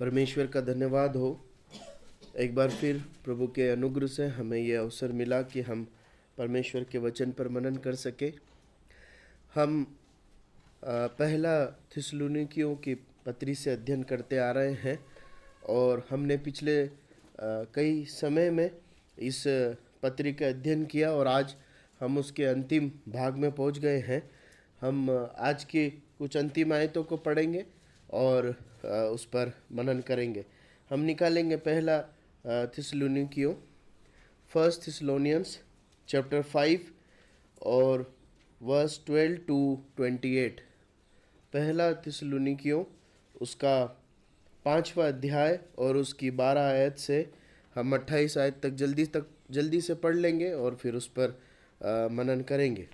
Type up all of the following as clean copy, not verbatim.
परमेश्वर का धन्यवाद हो। एक बार फिर प्रभु के अनुग्रह से हमें यह अवसर मिला कि हम परमेश्वर के वचन पर मनन कर सके। हम पहला थिस्सलुनीकियों की पत्री से अध्ययन करते आ रहे हैं और हमने पिछले कई समय में इस पत्री का अध्ययन किया और आज हम उसके अंतिम भाग में पहुंच गए हैं। हम आज की कुछ अंतिम आयतों को पढ़ेंगे और उस पर मनन करेंगे। हम निकालेंगे पहला थिस्सलुनीकियों, फर्स्ट थिस्सलुनियंस चैप्टर 5 और वर्स 12 to 28। पहला थिस्सलुनीकियों उसका 5वां अध्याय और उसकी 12 आयत से हम 28 आयत तक जल्दी से पढ़ लेंगे और फिर उस पर मनन करेंगे।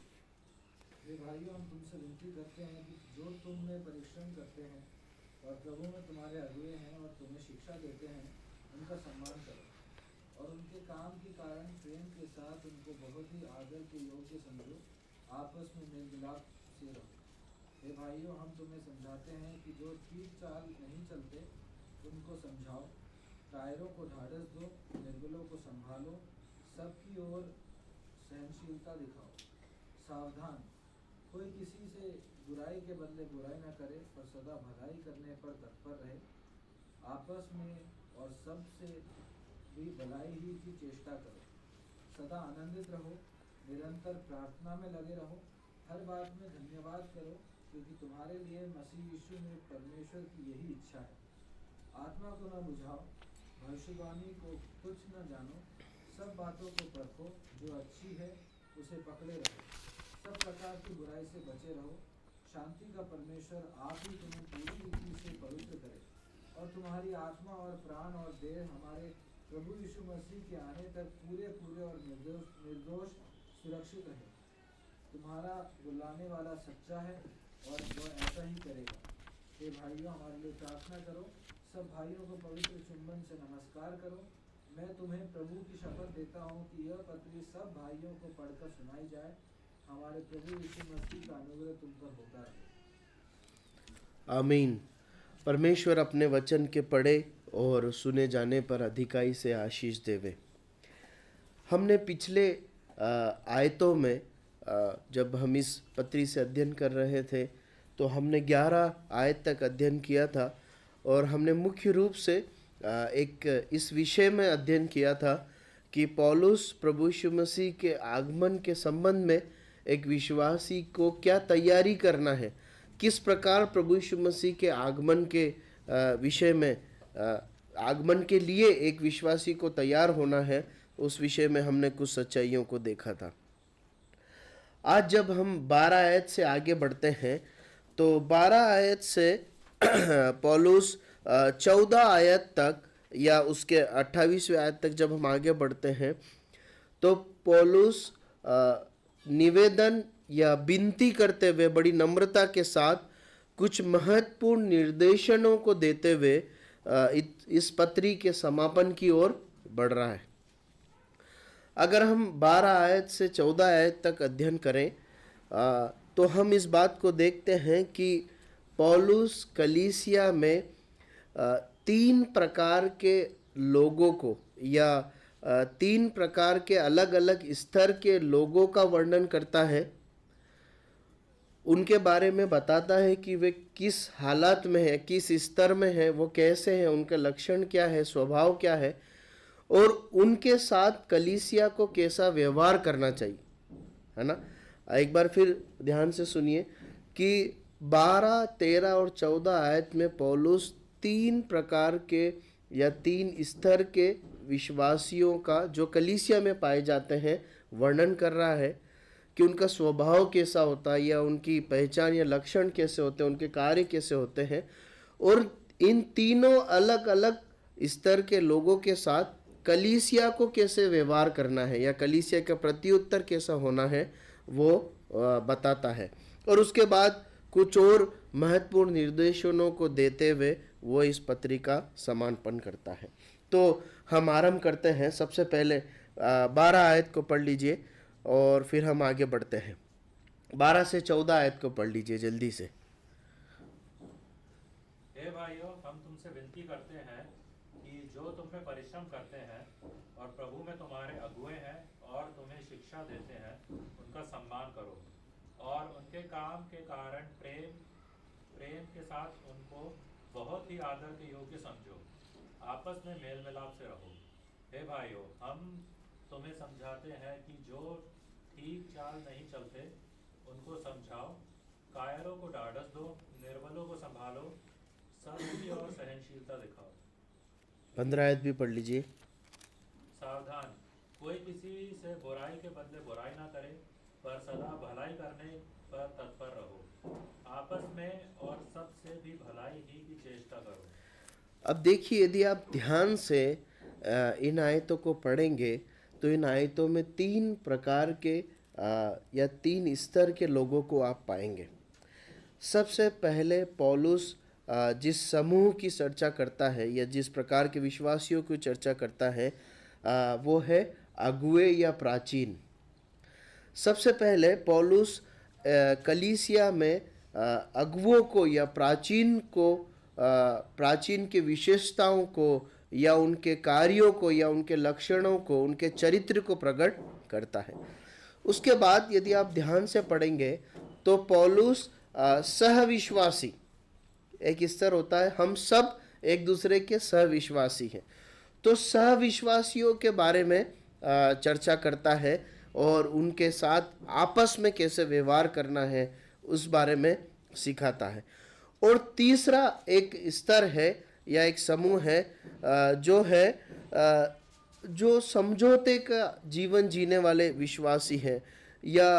भाइयों, हम तुमसे विनती करते हैं कि जो तुम में परिश्रम करते हैं और प्रभु में तुम्हारे अगुए हैं और तुम्हें शिक्षा देते हैं, उनका सम्मान करो और उनके काम के कारण प्रेम के साथ उनको बहुत ही आदर के योग्य समझो। आपस में मेल मिलाप से रहो। हे भाइयों, हम तुम्हें समझाते हैं कि जो ठीक चाल नहीं चलते उनको समझाओ, कायरों को ढाढ़स दो, निर्बलों को संभालो, सबकी ओर सहनशीलता दिखाओ। सावधान, कोई किसी से बुराई के बदले बुराई न करे, पर सदा भलाई करने पर तत्पर रहे। आपस में और सबसे भी भलाई ही की चेष्टा करो। सदा आनंदित रहो, निरंतर प्रार्थना में लगे रहो, हर बात में धन्यवाद करो, क्योंकि तुम्हारे लिए मसीह यीशु में परमेश्वर की यही इच्छा है। आत्मा को न बुझाओ, भविष्यवाणी को कुछ न जानो, सब बातों को परखो, जो अच्छी है उसे पकड़े रहो, सब प्रकार की बुराई से बचे रहो। शांति का परमेश्वर आप ही तुम्हें पूरी रीति से पवित्र करे और तुम्हारी आत्मा और प्राण और देह हमारे प्रभु यीशु मसीह के आने तक पूरे और निर्दोष सुरक्षित रहे। तुम्हारा बुलाने वाला सच्चा है और वह ऐसा ही करेगा। हे भाइयों, हमारे लिए प्रार्थना करो। सब भाइयों को पवित्र चुंबन से नमस्कार करो। मैं तुम्हें प्रभु की शपथ देता हूँ कि यह पत्री सब भाइयों को पढ़कर सुनाई जाए। हमारे प्रभु यीशु मसीह का अनुग्रह तुम पर होता रहे। आमीन। परमेश्वर अपने वचन के पढ़े और सुने जाने पर अधिकाई से आशीष देवे। हमने पिछले आयतों में जब हम इस पत्री से अध्ययन कर रहे थे तो हमने 11 आयत तक अध्ययन किया था और हमने मुख्य रूप से एक इस विषय में अध्ययन किया था कि पौलुस प्रभु यीशु मसीह के आगमन के संबंध में एक विश्वासी को क्या तैयारी करना है, किस प्रकार प्रभु यीशु मसीह के आगमन के विषय में आगमन के लिए एक विश्वासी को तैयार होना है, उस विषय में हमने कुछ सच्चाइयों को देखा था। आज जब हम 12 आयत से आगे बढ़ते हैं तो 12 आयत से पौलुस 14 आयत तक या उसके 28वें आयत तक जब हम आगे बढ़ते हैं तो पौलुस निवेदन या विनती करते हुए बड़ी नम्रता के साथ कुछ महत्वपूर्ण निर्देशनों को देते हुए इस पत्री के समापन की ओर बढ़ रहा है। अगर हम 12 आयत से 14 आयत तक अध्ययन करें तो हम इस बात को देखते हैं कि पौलुस कलीसिया में 3 प्रकार के लोगों को या 3 प्रकार के अलग अलग स्तर के लोगों का वर्णन करता है। उनके बारे में बताता है कि वे किस हालत में है, किस स्तर में है, वो कैसे हैं, उनके लक्षण क्या है, स्वभाव क्या है और उनके साथ कलीसिया को कैसा व्यवहार करना चाहिए, है ना। एक बार फिर ध्यान से सुनिए कि 12, 13 और 14 आयत में पौलुस 3 प्रकार के या 3 स्तर के विश्वासियों का जो कलीसिया में पाए जाते हैं वर्णन कर रहा है कि उनका स्वभाव कैसा होता है या उनकी पहचान या लक्षण कैसे होते हैं, उनके कार्य कैसे होते हैं और इन तीनों अलग अलग स्तर के लोगों के साथ कलीसिया को कैसे व्यवहार करना है या कलीसिया का प्रत्युत्तर कैसा होना है वो बताता है। और उसके बाद कुछ और महत्वपूर्ण निर्देशनों को देते हुए वो इस पत्री का समापन करता है। तो हम आरंभ करते हैं। सबसे पहले 12 आयत को पढ़ लीजिए और फिर हम आगे बढ़ते हैं। 12 से 14 आयत को पढ़ लीजिए जल्दी से। हे भाइयों, हम तुमसे विनती करते हैं कि जो तुम में परिश्रम करते हैं और प्रभु में तुम्हारे अगुए हैं और तुम्हें शिक्षा देते हैं, उनका सम्मान करो और उनके काम के कारण प्रेम के साथ उनको बहुत ही आदर के योग्य समझो। आपस में मेल मिलाप से रहो। हे भाइयों, हम तुम्हें समझाते हैं कि जो ठीक चाल नहीं चलते उनको समझाओ, कायरों को ढाढ़स दो, निर्बलों को संभालो, सत्य और सहनशीलता दिखाओ। 15 आयत भी पढ़ लीजिए। सावधान, कोई किसी से बुराई के बदले बुराई ना करे, पर सदा भलाई करने पर तत्पर रहो। आपस में और सबसे भी भलाई ही की चेष्टा करो। अब देखिए, यदि आप ध्यान से इन आयतों को पढ़ेंगे तो इन आयतों में 3 प्रकार के या 3 स्तर के लोगों को आप पाएंगे। सबसे पहले पौलुस जिस समूह की चर्चा करता है या जिस प्रकार के विश्वासियों की चर्चा करता है वो है अगुए या प्राचीन। सबसे पहले पौलुस कलीसिया में अगुओं को या प्राचीन के विशेषताओं को या उनके कार्यों को या उनके लक्षणों को, उनके चरित्र को प्रकट करता है। उसके बाद यदि आप ध्यान से पढ़ेंगे तो पौलुस सहविश्वासी, एक स्तर होता है, हम सब एक दूसरे के सहविश्वासी हैं, तो सहविश्वासियों के बारे में चर्चा करता है और उनके साथ आपस में कैसे व्यवहार करना है उस बारे में सिखाता है। और तीसरा एक स्तर है या एक समूह है जो समझौते का जीवन जीने वाले विश्वासी हैं या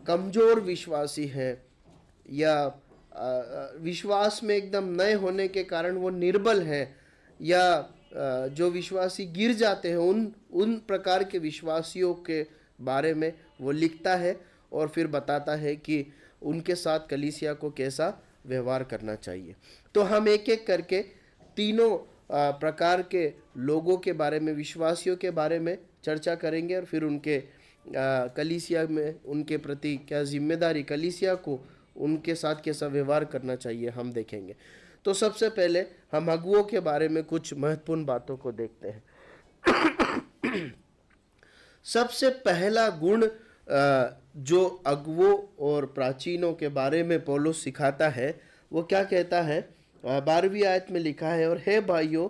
कमज़ोर विश्वासी हैं या विश्वास में एकदम नए होने के कारण वो निर्बल हैं या जो विश्वासी गिर जाते हैं, उन प्रकार के विश्वासियों के बारे में वो लिखता है और फिर बताता है कि उनके साथ कलीसिया को कैसा व्यवहार करना चाहिए। तो हम एक एक करके तीनों प्रकार के लोगों के बारे में, विश्वासियों के बारे में चर्चा करेंगे और फिर उनके कलीसिया में उनके प्रति क्या जिम्मेदारी, कलीसिया को उनके साथ कैसा व्यवहार करना चाहिए हम देखेंगे। तो सबसे पहले हम अगुओं के बारे में कुछ महत्वपूर्ण बातों को देखते हैं। सबसे पहला गुण जो अगुओं और प्राचीनों के बारे में पौलुस सिखाता है वो क्या कहता है? 12वीं आयत में लिखा है, और हे भाइयों,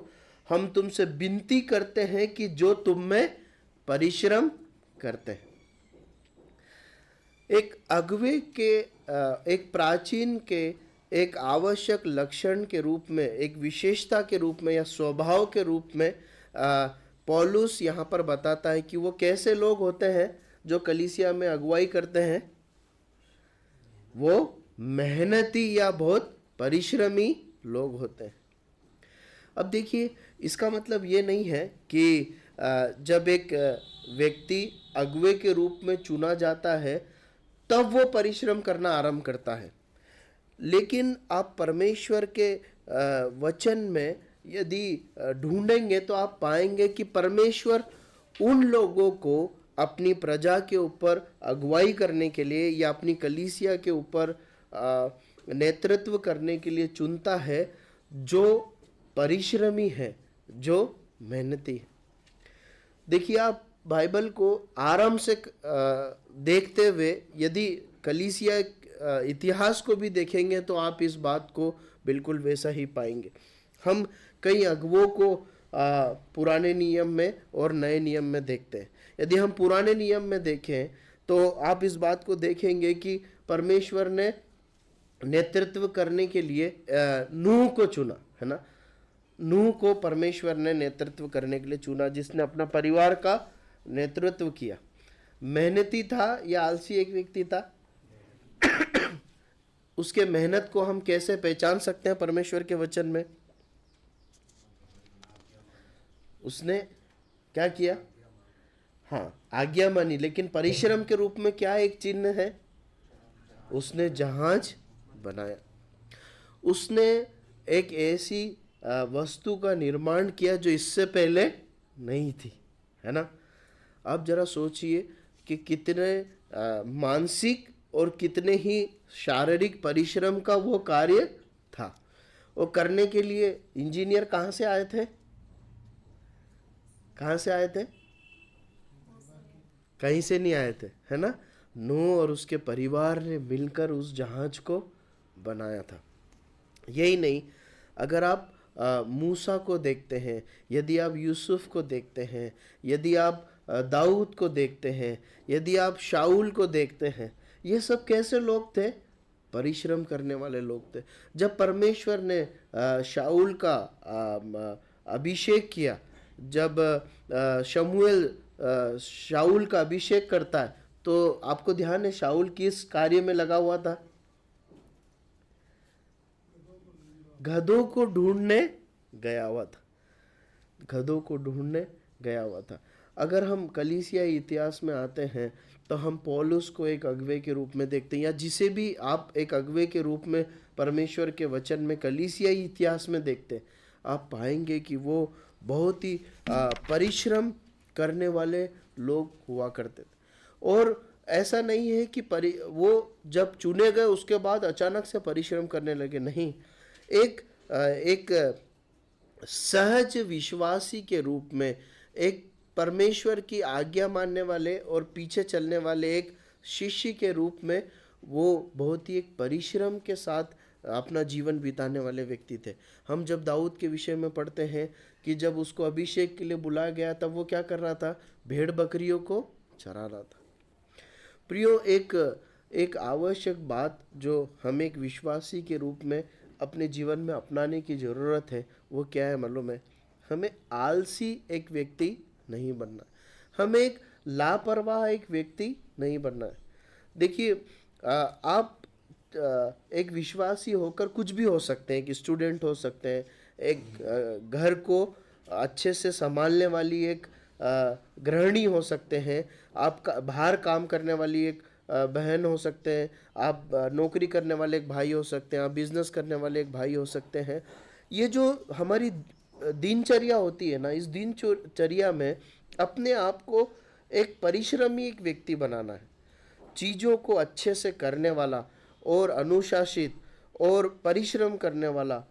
हम तुमसे विनती करते हैं कि जो तुम में परिश्रम करते हैं। एक अगुवे के, एक प्राचीन के एक आवश्यक लक्षण के रूप में, एक विशेषता के रूप में या स्वभाव के रूप में पौलुस यहाँ पर बताता है कि वो कैसे लोग होते हैं जो कलीसिया में अगुवाई करते हैं। वो मेहनती या बहुत परिश्रमी लोग होते हैं। अब देखिए, इसका मतलब ये नहीं है कि जब एक व्यक्ति अगुवे के रूप में चुना जाता है तब वो परिश्रम करना आरंभ करता है, लेकिन आप परमेश्वर के वचन में यदि ढूंढेंगे तो आप पाएंगे कि परमेश्वर उन लोगों को अपनी प्रजा के ऊपर अगुवाई करने के लिए या अपनी कलीसिया के ऊपर नेतृत्व करने के लिए चुनता है जो परिश्रमी है, जो मेहनती है। देखिए, आप बाइबल को आराम से देखते हुए यदि कलीसिया इतिहास को भी देखेंगे तो आप इस बात को बिल्कुल वैसा ही पाएंगे। हम कई अगुवों को पुराने नियम में और नए नियम में देखते हैं। यदि हम पुराने नियम में देखें तो आप इस बात को देखेंगे कि परमेश्वर ने नेतृत्व करने के लिए नूह को चुना, है ना। नूह को परमेश्वर ने नेतृत्व करने के लिए चुना, जिसने अपना परिवार का नेतृत्व किया। मेहनती था या आलसी एक व्यक्ति था? उसके मेहनत को हम कैसे पहचान सकते हैं परमेश्वर के वचन में? उसने क्या किया? हाँ, आज्ञा मानी, लेकिन परिश्रम के रूप में क्या एक चिन्ह है? उसने जहाज बनाया। उसने एक ऐसी वस्तु का निर्माण किया जो इससे पहले नहीं थी, है ना। आप जरा सोचिए कि कितने मानसिक और कितने ही शारीरिक परिश्रम का वो कार्य था। वो करने के लिए इंजीनियर कहाँ से आए थे? कहाँ से आए थे? कहीं से नहीं आए थे, है ना। नूह और उसके परिवार ने मिलकर उस जहाज को बनाया था। यही नहीं, अगर आप मूसा को देखते हैं, यदि आप यूसुफ को देखते हैं, यदि आप दाऊद को देखते हैं, यदि आप शाऊल को देखते हैं, ये सब कैसे लोग थे? परिश्रम करने वाले लोग थे। जब परमेश्वर ने शाऊल का अभिषेक किया, जब शमूएल शाऊल का अभिषेक करता है, तो आपको ध्यान है शाऊल किस कार्य में लगा हुआ था? गधों को ढूंढने गया हुआ था। गधों को ढूंढने गया हुआ था। अगर हम कलीसिया इतिहास में आते हैं तो हम पौलुस को एक अगुवे के रूप में देखते हैं, या जिसे भी आप एक अगुवे के रूप में परमेश्वर के वचन में कलीसिया इतिहास में देखते हैं, आप पाएंगे कि वो बहुत ही परिश्रम करने वाले लोग हुआ करते थे। और ऐसा नहीं है कि वो जब चुने गए उसके बाद अचानक से परिश्रम करने लगे, नहीं। एक सहज विश्वासी के रूप में, एक परमेश्वर की आज्ञा मानने वाले और पीछे चलने वाले एक शिष्य के रूप में वो बहुत ही एक परिश्रम के साथ अपना जीवन बिताने वाले व्यक्ति थे। हम जब दाऊद के विषय में पढ़ते हैं कि जब उसको अभिषेक के लिए बुलाया गया तब वो क्या कर रहा था? भेड़ बकरियों को चरा रहा था। प्रियो, एक आवश्यक बात जो हम एक विश्वासी के रूप में अपने जीवन में अपनाने की ज़रूरत है, वो क्या है मालूम है? हमें आलसी एक व्यक्ति नहीं बनना, हमें एक लापरवाह एक व्यक्ति नहीं बनना है। देखिए, आप एक विश्वासी होकर कुछ भी हो सकते हैं, एक स्टूडेंट हो सकते हैं, एक घर को अच्छे से संभालने वाली एक गृहिणी हो सकते हैं, आप बाहर काम करने वाली एक बहन हो सकते हैं, आप नौकरी करने वाले एक भाई हो सकते हैं, आप बिजनेस करने वाले एक भाई हो सकते हैं। ये जो हमारी दिनचर्या होती है ना, इस दिनचर्या में अपने आप को एक परिश्रमी एक व्यक्ति बनाना है, चीज़ों को अच्छे से करने वाला और अनुशासित और परिश्रम करने वाला,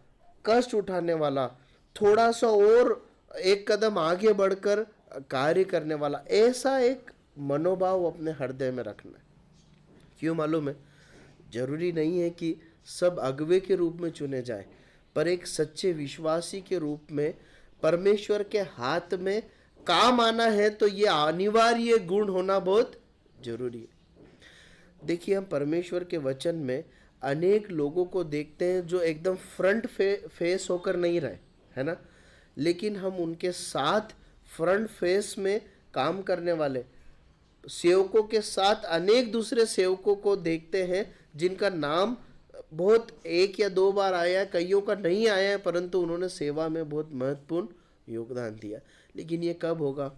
कष्ट उठाने वाला, थोड़ा सा और एक कदम आगे बढ़कर कार्य करने वाला, ऐसा एक मनोभाव अपने हृदय में रखना है। क्यों मालूम है? जरूरी नहीं है कि सब अगुवे के रूप में चुने जाए, पर एक सच्चे विश्वासी के रूप में परमेश्वर के हाथ में काम आना है तो ये अनिवार्य गुण होना बहुत जरूरी है। देखिए, हम परमेश्वर के वचन में अनेक लोगों को देखते हैं जो एकदम फ्रंट फेस होकर नहीं रहे, है ना, लेकिन हम उनके साथ फ्रंट फेस में काम करने वाले सेवकों के साथ अनेक दूसरे सेवकों को देखते हैं जिनका नाम बहुत एक या दो बार आया है, कईयों का नहीं आया है, परंतु उन्होंने सेवा में बहुत महत्वपूर्ण योगदान दिया। लेकिन ये कब होगा?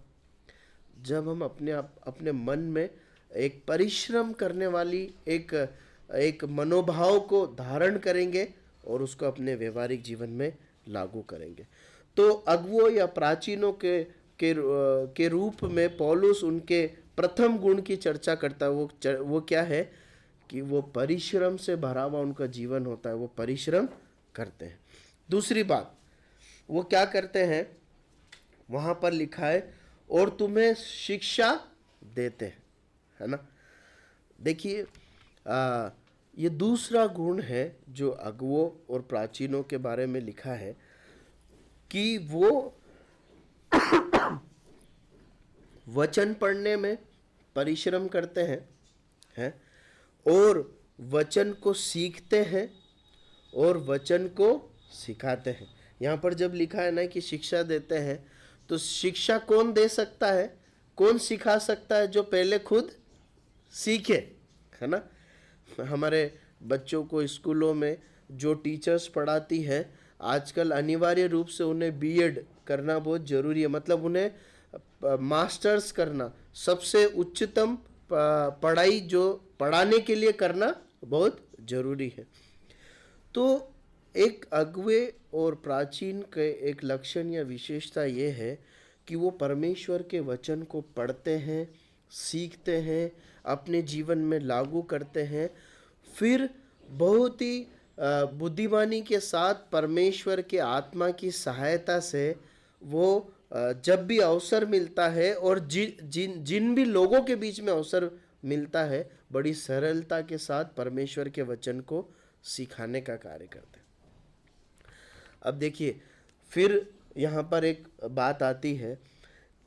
जब हम अपने मन में एक परिश्रम करने वाली एक मनोभाव को धारण करेंगे और उसको अपने व्यवहारिक जीवन में लागू करेंगे। तो अगुवों या प्राचीनों के रूप में पौलुस उनके प्रथम गुण की चर्चा करता है। वो क्या है? कि वो परिश्रम से भरा हुआ उनका जीवन होता है, वो परिश्रम करते हैं। दूसरी बात, वो क्या करते हैं? वहाँ पर लिखा है और तुम्हें शिक्षा देते हैं, है ना। देखिए, ये दूसरा गुण है जो अगुवों और प्राचीनों के बारे में लिखा है कि वो वचन पढ़ने में परिश्रम करते हैं और वचन को सीखते हैं और वचन को सिखाते हैं। यहाँ पर जब लिखा है ना कि शिक्षा देते हैं, तो शिक्षा कौन दे सकता है, कौन सिखा सकता है? जो पहले खुद सीखे, है ना। हमारे बच्चों को स्कूलों में जो टीचर्स पढ़ाती है, आजकल अनिवार्य रूप से उन्हें बीएड करना बहुत ज़रूरी है, मतलब उन्हें मास्टर्स करना, सबसे उच्चतम पढ़ाई जो पढ़ाने के लिए करना बहुत ज़रूरी है। तो एक अगुवे और प्राचीन के एक लक्षण या विशेषता ये है कि वो परमेश्वर के वचन को पढ़ते हैं, सीखते हैं, अपने जीवन में लागू करते हैं, फिर बहुत ही बुद्धिमानी के साथ परमेश्वर के आत्मा की सहायता से वो जब भी अवसर मिलता है और जिन भी लोगों के बीच में अवसर मिलता है, बड़ी सरलता के साथ परमेश्वर के वचन को सिखाने का कार्य करते हैं। अब देखिए, फिर यहाँ पर एक बात आती है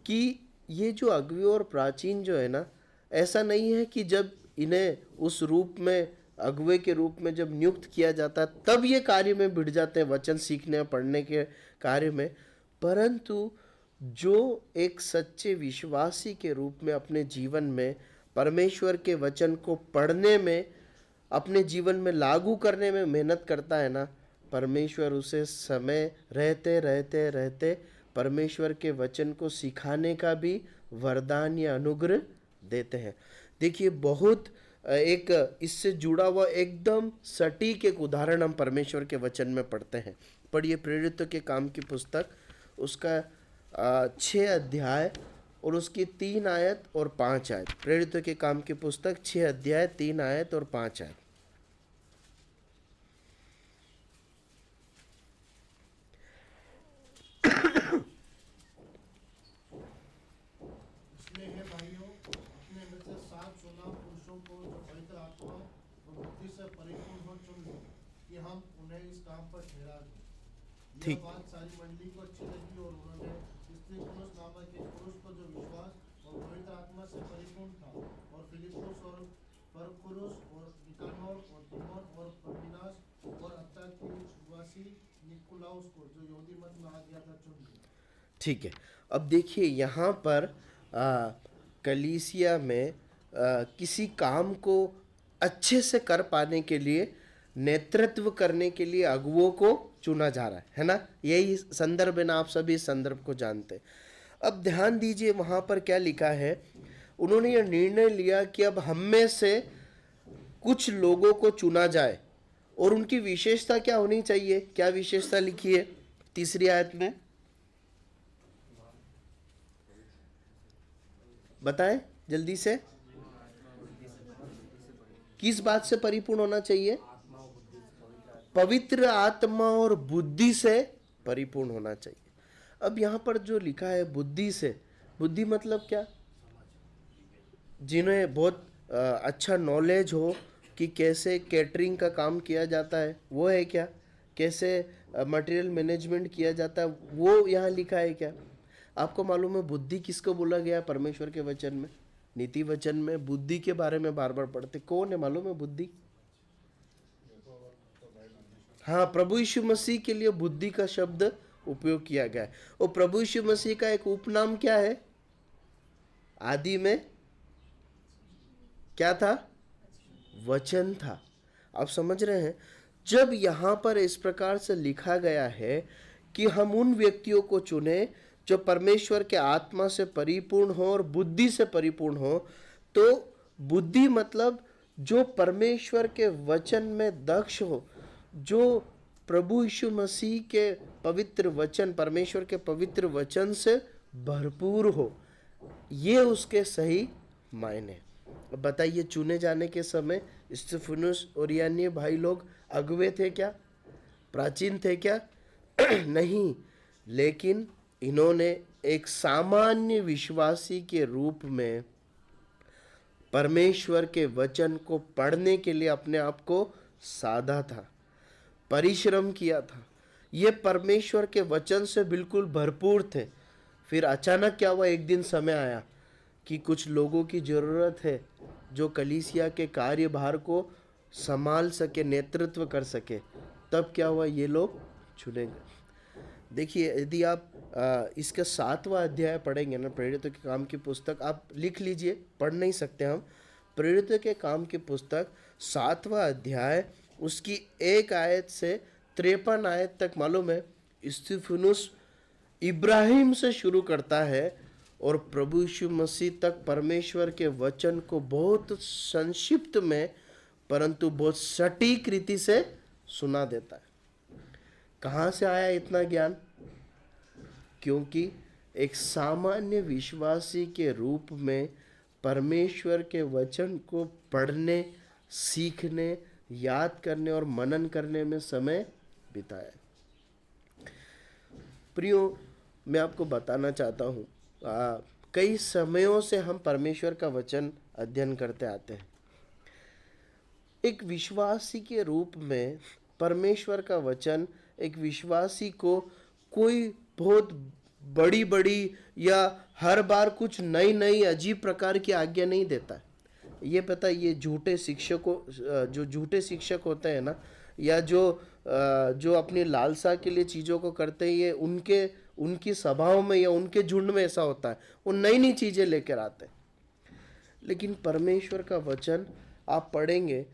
कि ये जो अगुवे और प्राचीन जो है ना, ऐसा नहीं है कि जब इन्हें उस रूप में अगुवे के रूप में जब नियुक्त किया जाता है तब ये कार्य में भिड़ जाते हैं, वचन सीखने पढ़ने के कार्य में, परंतु जो एक सच्चे विश्वासी के रूप में अपने जीवन में परमेश्वर के वचन को पढ़ने में, अपने जीवन में लागू करने में मेहनत करता है ना, परमेश्वर उसे समय रहते रहते रहते परमेश्वर के वचन को सिखाने का भी वरदान या अनुग्रह देते हैं। देखिए, बहुत एक इससे जुड़ा हुआ एकदम सटीक एक उदाहरण हम परमेश्वर के वचन में पढ़ते हैं। पढ़िए प्रेरितों के काम की पुस्तक, उसका 6 अध्याय और उसकी 3 आयत और 5 आयत। प्रेरितों के काम की पुस्तक 6 अध्याय 3 आयत और 5 आयत। इसलिए हे भाइयों, अपने में से 7 सुना पुरुषों को जो पवित्र आत्मा और बुद्धि से परिपूर्ण हो चुन लो कि हम उन्हें इस काम पर ठहरा दें। ठीक। यह बात सारी मंडली को अच्छी लगी और उन्होंने स्तिफनुस नामक एक पुरुष को जो विश्वास और पवित्र आत्मा से परिपूर्ण था, और फिलिप्पुस और परखुरुस और निकानोर और तिमोन और पर्मिनास और अंताकिया के निवासी निकुलाउस को जो यहूदी मत में आ गया था चुन लिया। ठीक है। अब देखिए, यहाँ पर कलीसिया में किसी काम को अच्छे से कर पाने के लिए, नेतृत्व करने के लिए अगुवों को चुना जा रहा है ना। यही संदर्भ है ना, आप सभी इस संदर्भ को जानते हैं। अब ध्यान दीजिए, वहाँ पर क्या लिखा है। उन्होंने यह निर्णय लिया कि अब हम में से कुछ लोगों को चुना जाए, और उनकी विशेषता क्या होनी चाहिए। क्या विशेषता लिखी है 3री आयत में, बताएं जल्दी से। किस बात से परिपूर्ण होना चाहिए? पवित्र आत्मा और बुद्धि से परिपूर्ण होना चाहिए। अब यहां पर जो लिखा है बुद्धि से, बुद्धि मतलब क्या? जिन्हें बहुत अच्छा नॉलेज हो कि कैसे कैटरिंग का काम किया जाता है, वो है क्या? कैसे मटेरियल मैनेजमेंट किया जाता है, वो यहाँ लिखा है क्या? आपको मालूम है बुद्धि किसको बोला गया परमेश्वर के वचन में? नीति वचन में बुद्धि के बारे में बार बार पढ़ते। कौन है मालूम है बुद्धि? हाँ, प्रभु यीशु मसीह के लिए बुद्धि का शब्द उपयोग किया गया है। और प्रभु यीशु मसीह का एक उपनाम क्या है? आदि में क्या था? वचन था। आप समझ रहे हैं? जब यहां पर इस प्रकार से लिखा गया है कि हम उन व्यक्तियों को चुने जो परमेश्वर के आत्मा से परिपूर्ण हो और बुद्धि से परिपूर्ण हो, तो बुद्धि मतलब जो परमेश्वर के वचन में दक्ष हो, जो प्रभु यीशु मसीह के पवित्र वचन, परमेश्वर के पवित्र वचन से भरपूर हो, ये उसके सही मायने। अब बताइए, चुने जाने के समय स्तिफनुस और यानी भाई लोग अगुवे थे क्या? प्राचीन थे क्या? नहीं, लेकिन इन्होंने एक सामान्य विश्वासी के रूप में परमेश्वर के वचन को पढ़ने के लिए अपने आप को साधा था, परिश्रम किया था। ये परमेश्वर के वचन से बिल्कुल भरपूर थे। फिर अचानक क्या हुआ? एक दिन समय आया कि कुछ लोगों की ज़रूरत है जो कलीसिया के कार्यभार को संभाल सके, नेतृत्व कर सके। तब क्या हुआ? ये लोग चुने गए। देखिए, यदि आप इसका 7वां अध्याय पढ़ेंगे ना, प्रेरितों के काम की पुस्तक, आप लिख लीजिए, पढ़ नहीं सकते हम। प्रेरितों के काम की पुस्तक 7वां अध्याय, उसकी 1 आयत से 53 आयत तक, मालूम है स्तिफनुस इब्राहिम से शुरू करता है और प्रभु यीशु मसीह तक परमेश्वर के वचन को बहुत संक्षिप्त में परंतु बहुत सटीक रीति से सुना देता है। कहाँ से आया इतना ज्ञान? क्योंकि एक सामान्य विश्वासी के रूप में परमेश्वर के वचन को पढ़ने, सीखने, याद करने और मनन करने में समय बिताए। प्रियो, मैं आपको बताना चाहता हूँ, कई समयों से हम परमेश्वर का वचन अध्ययन करते आते हैं। एक विश्वासी के रूप में परमेश्वर का वचन एक विश्वासी को कोई बहुत बड़ी बड़ी या हर बार कुछ नई नई अजीब प्रकार की आज्ञा नहीं देता है। ये पता है, ये झूठे शिक्षकों, जो झूठे शिक्षक होते हैं ना, या जो अपनी लालसा के लिए चीज़ों को करते हैं, ये उनकी सभाओं में या उनके झुंड में ऐसा होता है, वो नई नई चीज़ें लेकर आते हैं। लेकिन परमेश्वर का वचन आप पढ़ेंगे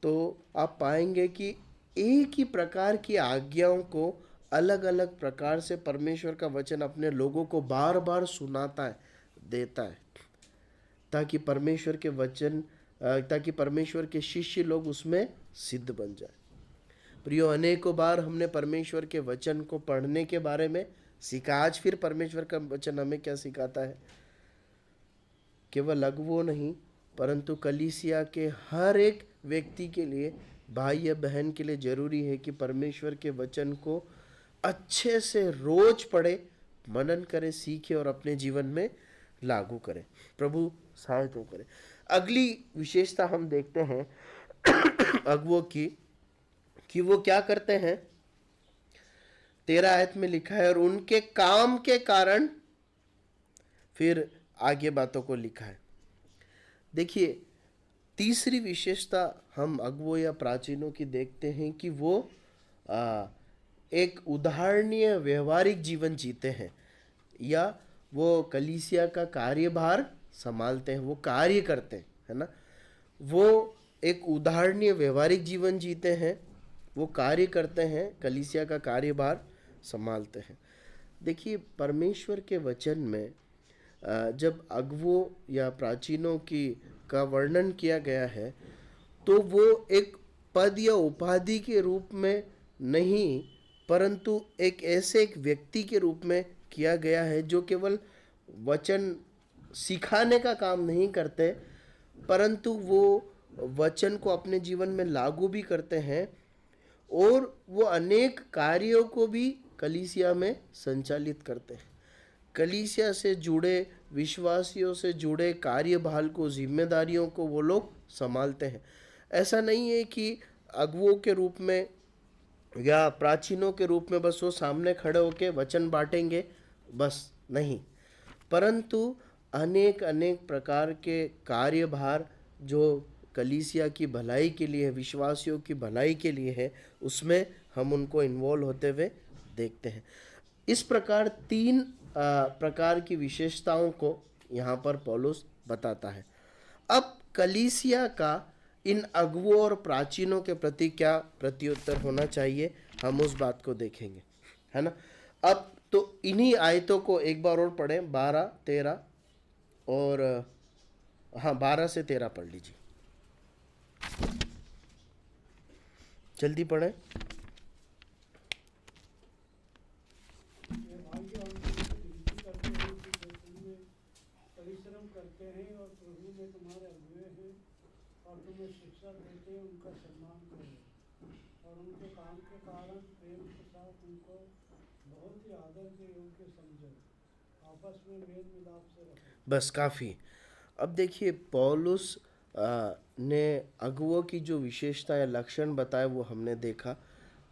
तो आप पाएंगे कि एक ही प्रकार की आज्ञाओं को अलग अलग प्रकार से परमेश्वर का वचन अपने लोगों को बार बार सुनाता है, देता है, ताकि परमेश्वर के शिष्य लोग उसमें सिद्ध बन जाए। प्रियो, अनेकों बार हमने परमेश्वर के वचन को पढ़ने के बारे में सीखा। आज फिर परमेश्वर का वचन हमें क्या सिखाता है? केवल अगुवों नहीं, परंतु कलीसिया के हर एक व्यक्ति के लिए, भाई या बहन के लिए जरूरी है कि परमेश्वर के वचन को अच्छे से रोज पढ़े, मनन करे, सीखे और अपने जीवन में लागू करे। प्रभु सहायता करे। अगली विशेषता हम देखते हैं अगुवों की, कि वो क्या करते हैं। 13 आयत में लिखा है, और उनके काम के कारण, फिर आगे बातों को लिखा है। देखिए, तीसरी विशेषता हम अगुवों या प्राचीनों की देखते हैं कि वो एक उदाहरणीय व्यवहारिक जीवन जीते हैं, या वो कलीसिया का कार्यभार संभालते हैं, वो कार्य करते हैं, है ना। वो एक उदाहरणीय व्यवहारिक जीवन जीते हैं, वो कार्य करते हैं, कलीसिया का कार्यभार संभालते हैं। देखिए, परमेश्वर के वचन में जब अगुवों या प्राचीनों का वर्णन किया गया है, तो वो एक पद या उपाधि के रूप में नहीं, परंतु एक व्यक्ति के रूप में किया गया है, जो केवल वचन सिखाने का काम नहीं करते, परंतु वो वचन को अपने जीवन में लागू भी करते हैं, और वो अनेक कार्यों को भी कलीसिया में संचालित करते हैं। कलीसिया से जुड़े, विश्वासियों से जुड़े कार्यभार को, जिम्मेदारियों को वो लोग संभालते हैं। ऐसा नहीं है कि अगुवों के रूप में या प्राचीनों के रूप में बस वो सामने खड़े होकर वचन बांटेंगे, बस नहीं, परंतु अनेक प्रकार के कार्यभार जो कलीसिया की भलाई के लिए है, विश्वासियों की भलाई के लिए है, उसमें हम उनको इन्वॉल्व होते हुए देखते हैं। इस प्रकार 3 प्रकार की विशेषताओं को यहाँ पर पौलुस बताता है। अब कलीसिया का इन अगुवों और प्राचीनों के प्रति क्या प्रत्युत्तर होना चाहिए, हम उस बात को देखेंगे, है ना। अब तो इन्हीं आयतों को एक बार और पढ़ें, 12, 13 और 12 से 13 पढ़ लीजिए, जल्दी पढ़ें। परिश्रम करते हैं और प्रभु में तुम्हारे अगुवे हैं और तुम्हें शिक्षा देते हैं, उनका सम्मान करो और उनके काम के कारण प्रेम के साथ उनको बहुत ही आदर के योग्य समझो, आपस में मेल मिलाप से रखो। बस काफ़ी। अब देखिए, पौलुस ने अगुवों की जो विशेषता या लक्षण बताए वो हमने देखा,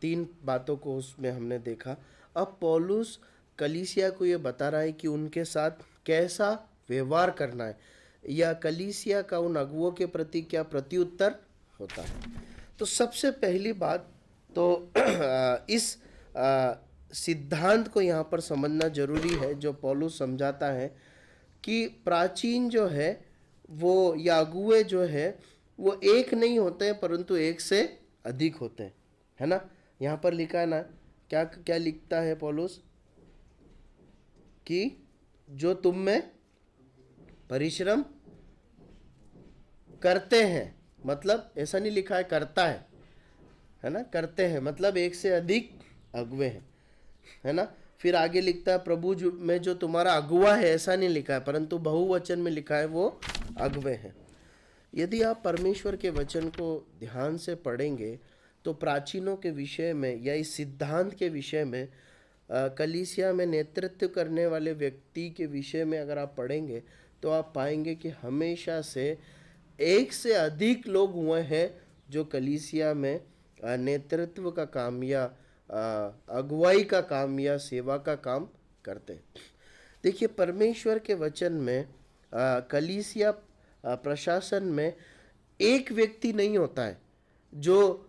3 बातों को उसमें हमने देखा। अब पौलुस कलीसिया को ये बता रहा है कि उनके साथ कैसा व्यवहार करना है, या कलीसिया का उन अगुवों के प्रति क्या प्रत्युत्तर होता है। तो सबसे पहली बात तो इस सिद्धांत को यहाँ पर समझना जरूरी है, जो पौलुस समझाता है कि प्राचीन जो है वो, या अगुवे जो है वो एक नहीं होते हैं, परंतु एक से अधिक होते हैं, है ना। यहाँ पर लिखा है ना, क्या क्या लिखता है पौलुस, कि जो तुम में परिश्रम करते हैं, मतलब ऐसा नहीं लिखा है करता है ना, करते हैं मतलब एक से अधिक अगुवे हैं, है ना। फिर आगे लिखता है प्रभु में जो तुम्हारा अगुवा है, ऐसा नहीं लिखा है, परंतु बहुवचन में लिखा है वो अगुवे हैं। यदि आप परमेश्वर के वचन को ध्यान से पढ़ेंगे तो प्राचीनों के विषय में या इस सिद्धांत के विषय में, कलीसिया में नेतृत्व करने वाले व्यक्ति के विषय में अगर आप पढ़ेंगे तो आप पाएंगे कि हमेशा से एक से अधिक लोग हुए हैं जो कलीसिया में नेतृत्व का काम या अगुवाई का काम या सेवा का काम करते हैं। देखिए, परमेश्वर के वचन में कलीसिया प्रशासन में एक व्यक्ति नहीं होता है जो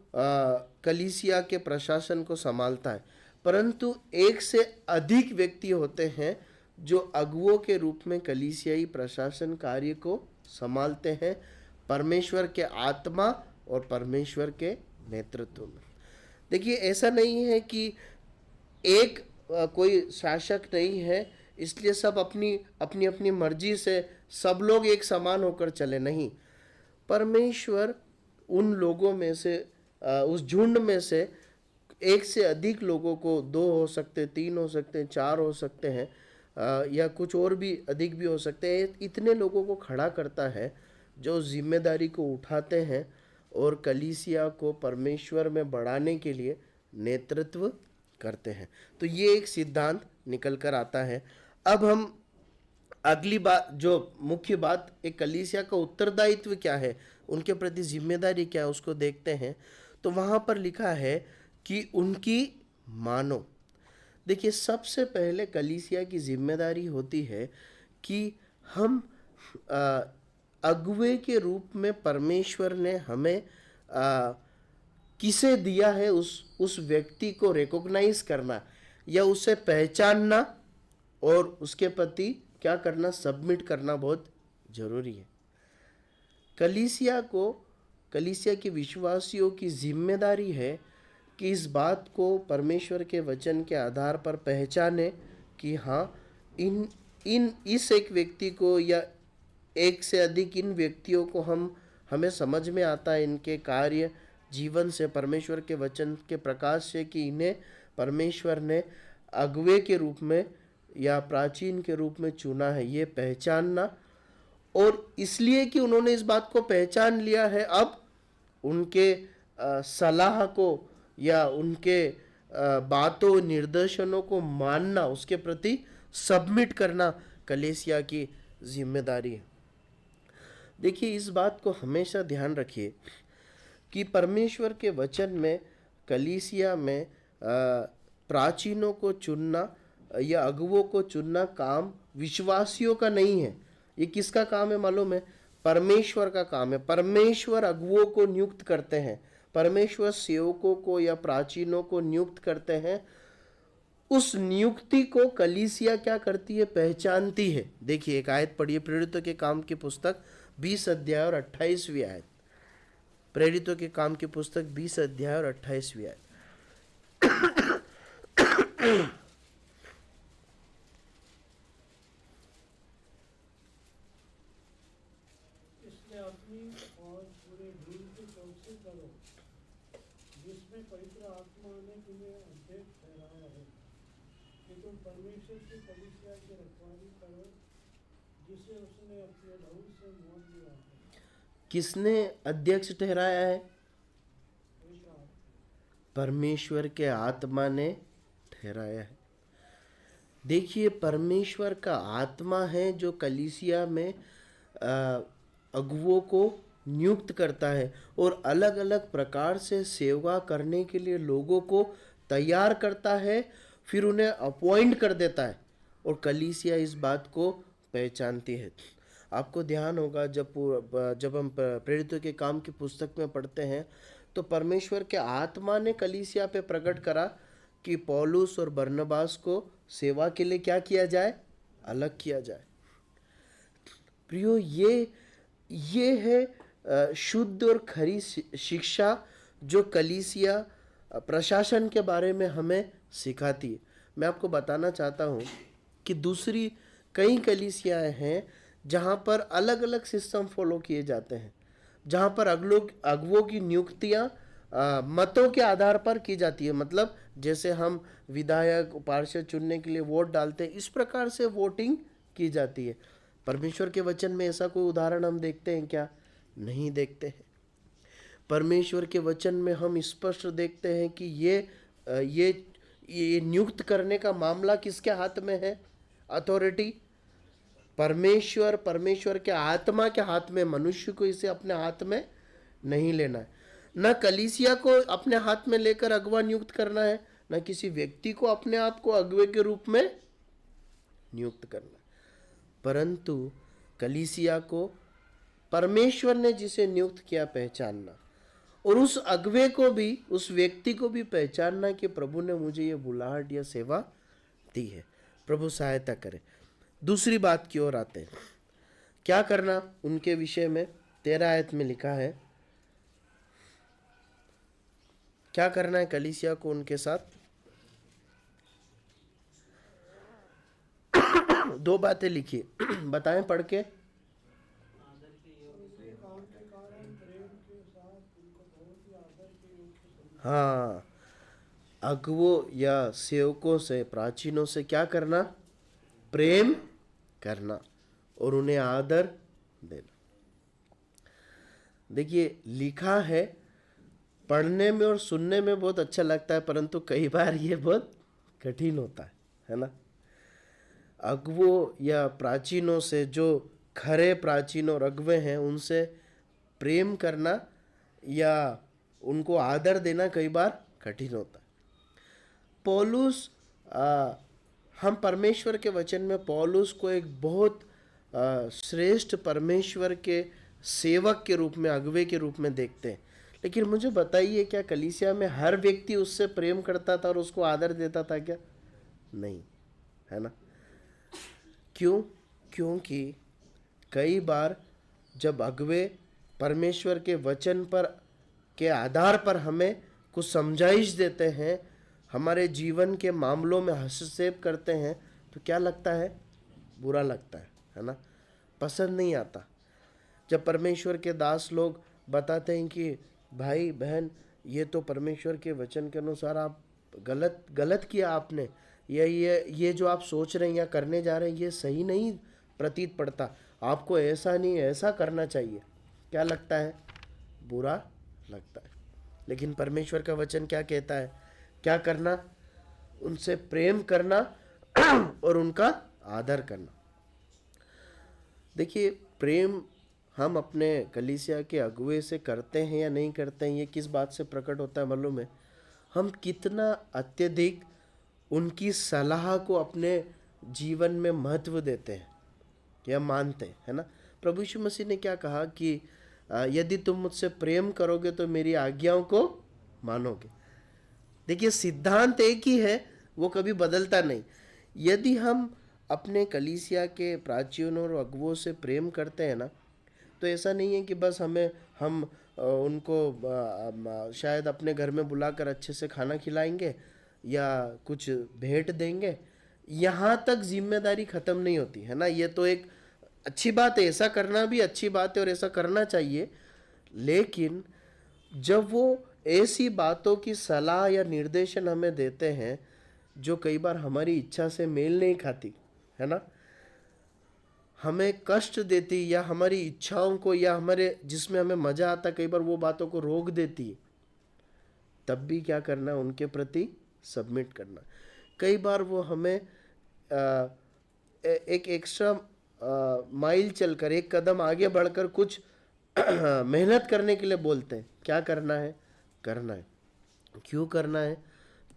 कलीसिया के प्रशासन को संभालता है, परंतु एक से अधिक व्यक्ति होते हैं जो अगुवों के रूप में कलीसियाई प्रशासन कार्य को संभालते हैं, परमेश्वर के आत्मा और परमेश्वर के नेतृत्व में। देखिए, ऐसा नहीं है कि एक कोई शासक नहीं है इसलिए सब अपनी अपनी अपनी मर्जी से सब लोग एक समान होकर चले, नहीं। परमेश्वर उन लोगों में से, उस झुंड में से एक से अधिक लोगों को, 2 हो सकते, 3 हो सकते, 4 हो सकते हैं, या कुछ और भी अधिक भी हो सकते हैं, इतने लोगों को खड़ा करता है जो जिम्मेदारी को उठाते हैं और कलीसिया को परमेश्वर में बढ़ाने के लिए नेतृत्व करते हैं। तो ये एक सिद्धांत निकल कर आता है। अब हम अगली बात, जो मुख्य बात, एक कलीसिया का उत्तरदायित्व क्या है, उनके प्रति जिम्मेदारी क्या है, उसको देखते हैं। तो वहाँ पर लिखा है कि उनकी मानो। देखिए, सबसे पहले कलीसिया की जिम्मेदारी होती है कि हम अगुवे के रूप में परमेश्वर ने हमें किसे दिया है उस व्यक्ति को रिकॉग्नाइज करना या उसे पहचानना और उसके प्रति क्या करना, सबमिट करना बहुत जरूरी है। कलीसिया के विश्वासियों की जिम्मेदारी है कि इस बात को परमेश्वर के वचन के आधार पर पहचाने कि हाँ, इस एक व्यक्ति को या एक से अधिक इन व्यक्तियों को हमें समझ में आता है इनके कार्य जीवन से, परमेश्वर के वचन के प्रकाश से, कि इन्हें परमेश्वर ने अगुवे के रूप में या प्राचीन के रूप में चुना है, ये पहचानना। और इसलिए कि उन्होंने इस बात को पहचान लिया है, अब उनके सलाह को या उनके बातों निर्देशनों को मानना, उसके प्रति सबमिट करना कलीसिया की जिम्मेदारी है। देखिए, इस बात को हमेशा ध्यान रखिए कि परमेश्वर के वचन में कलीसिया में प्राचीनों को चुनना या अगुवों को चुनना काम विश्वासियों का नहीं है। ये किसका काम है मालूम है? परमेश्वर का काम है। परमेश्वर अगुवों को नियुक्त करते हैं, परमेश्वर सेवकों को या प्राचीनों को नियुक्त करते हैं। उस नियुक्ति को कलीसिया क्या करती है? पहचानती है। देखिए, एक आयत पढ़िए, प्रेरितों के काम की पुस्तक 20 अध्याय और 28वीं आयत। प्रेरितों के काम की पुस्तक 20 अध्याय और 28वीं आयत। इसलिए अपनी और पूरे दिल की चौकसी करो, जिसमें पवित्र आत्मा ने तुम्हें अध्यक्ष ठहराया है कि तुम परमेश्वर की कलीसिया की रखवाली करो, जिसे उसने अपने लहू से मोल लिया है। किसने अध्यक्ष ठहराया है? परमेश्वर के आत्मा ने ठहराया है। देखिए, परमेश्वर का आत्मा है जो कलीसिया में अगुवों को नियुक्त करता है और अलग अलग प्रकार से सेवा करने के लिए लोगों को तैयार करता है, फिर उन्हें अपॉइंट कर देता है और कलीसिया इस बात को पहचानती है। आपको ध्यान होगा जब हम प्रेरितों के काम की पुस्तक में पढ़ते हैं तो परमेश्वर के आत्मा ने कलीसिया पे प्रकट करा कि पौलुस और बरनबास को सेवा के लिए क्या किया जाए? अलग किया जाए। प्रियो, ये है शुद्ध और खरी शिक्षा जो कलीसिया प्रशासन के बारे में हमें सिखाती है। मैं आपको बताना चाहता हूँ कि दूसरी कई कलीसियाएं हैं जहाँ पर अलग अलग सिस्टम फॉलो किए जाते हैं, जहाँ पर अगुवों की नियुक्तियाँ मतों के आधार पर की जाती है। मतलब जैसे हम विधायक पार्षद चुनने के लिए वोट डालते हैं, इस प्रकार से वोटिंग की जाती है। परमेश्वर के वचन में ऐसा कोई उदाहरण हम देखते हैं क्या नहीं देखते हैं। परमेश्वर के वचन में हम स्पष्ट देखते हैं कि ये नियुक्त करने का मामला किसके हाथ में है? अथॉरिटी परमेश्वर के आत्मा के हाथ में। मनुष्य को इसे अपने हाथ में नहीं लेना है। न कलीसिया को अपने हाथ में लेकर अगुवा नियुक्त करना है, न किसी व्यक्ति को अपने आप को अगुवे के रूप में नियुक्त करना है, परंतु कलीसिया को परमेश्वर ने जिसे नियुक्त किया पहचानना, और उस अगुवे को भी, उस व्यक्ति को भी पहचानना कि प्रभु ने मुझे ये बुलाहट या सेवा दी है। प्रभु सहायता करे। दूसरी बात की ओर आते हैं। क्या करना उनके विषय में 13 आयत में लिखा है। क्या करना है कलीसिया को उनके साथ? दो बातें लिखी, बताएं पढ़ के। उनके काम के कारण प्रेम के साथ उनको बहुत ही आदर के योग्य समझना। हाँ, अगुवों या सेवकों से, प्राचीनों से क्या करना? प्रेम करना और उन्हें आदर देना। देखिए लिखा है, पढ़ने में और सुनने में बहुत अच्छा लगता है, परंतु कई बार ये बहुत कठिन होता है ना। अगुवों या प्राचीनों से, जो खरे प्राचीन और अगुवे हैं, उनसे प्रेम करना या उनको आदर देना कई बार कठिन होता है। पौलुस, हम परमेश्वर के वचन में पौलुस को एक बहुत श्रेष्ठ परमेश्वर के सेवक के रूप में, अगुवे के रूप में देखते हैं। लेकिन मुझे बताइए, क्या कलीसिया में हर व्यक्ति उससे प्रेम करता था और उसको आदर देता था क्या? नहीं, है ना। क्यों? क्योंकि कई बार जब अगुवे परमेश्वर के वचन पर के आधार पर हमें कुछ समझाइश देते हैं, हमारे जीवन के मामलों में हस्तक्षेप करते हैं, तो क्या लगता है? बुरा लगता है ना, पसंद नहीं आता। जब परमेश्वर के दास लोग बताते हैं कि भाई बहन, ये तो परमेश्वर के वचन के अनुसार आप गलत किया आपने, ये जो आप सोच रहे हैं या करने जा रहे हैं, ये सही नहीं प्रतीत पड़ता, आपको ऐसा नहीं, ऐसा करना चाहिए। क्या लगता है? बुरा लगता है। लेकिन परमेश्वर का वचन क्या कहता है? क्या करना? उनसे प्रेम करना और उनका आदर करना। देखिए, प्रेम हम अपने कलीसिया के अगुवे से करते हैं या नहीं करते हैं, ये किस बात से प्रकट होता है मालूम है? हम कितना अत्यधिक उनकी सलाह को अपने जीवन में महत्व देते हैं या मानते हैं, है ना। प्रभु यीशु मसीह ने क्या कहा कि यदि तुम मुझसे प्रेम करोगे तो मेरी आज्ञाओं को मानोगे। देखिए, सिद्धांत एक ही है, वो कभी बदलता नहीं। यदि हम अपने कलीसिया के प्राचीनों और अगुवों से प्रेम करते हैं ना, तो ऐसा नहीं है कि बस हम उनको शायद अपने घर में बुलाकर अच्छे से खाना खिलाएंगे या कुछ भेंट देंगे, यहाँ तक जिम्मेदारी ख़त्म नहीं होती, है ना। ये तो एक अच्छी बात है, ऐसा करना भी अच्छी बात है और ऐसा करना चाहिए। लेकिन जब वो ऐसी बातों की सलाह या निर्देशन हमें देते हैं जो कई बार हमारी इच्छा से मेल नहीं खाती, है ना, हमें कष्ट देती या हमारी इच्छाओं को या हमारे जिसमें हमें मज़ा आता, कई बार वो बातों को रोक देती है, तब भी क्या करना? उनके प्रति सबमिट करना। कई बार वो हमें एक एक्स्ट्रा माइल चलकर, एक कदम आगे बढ़कर कुछ मेहनत करने के लिए बोलते हैं। क्या करना है? करना है। क्यों करना है?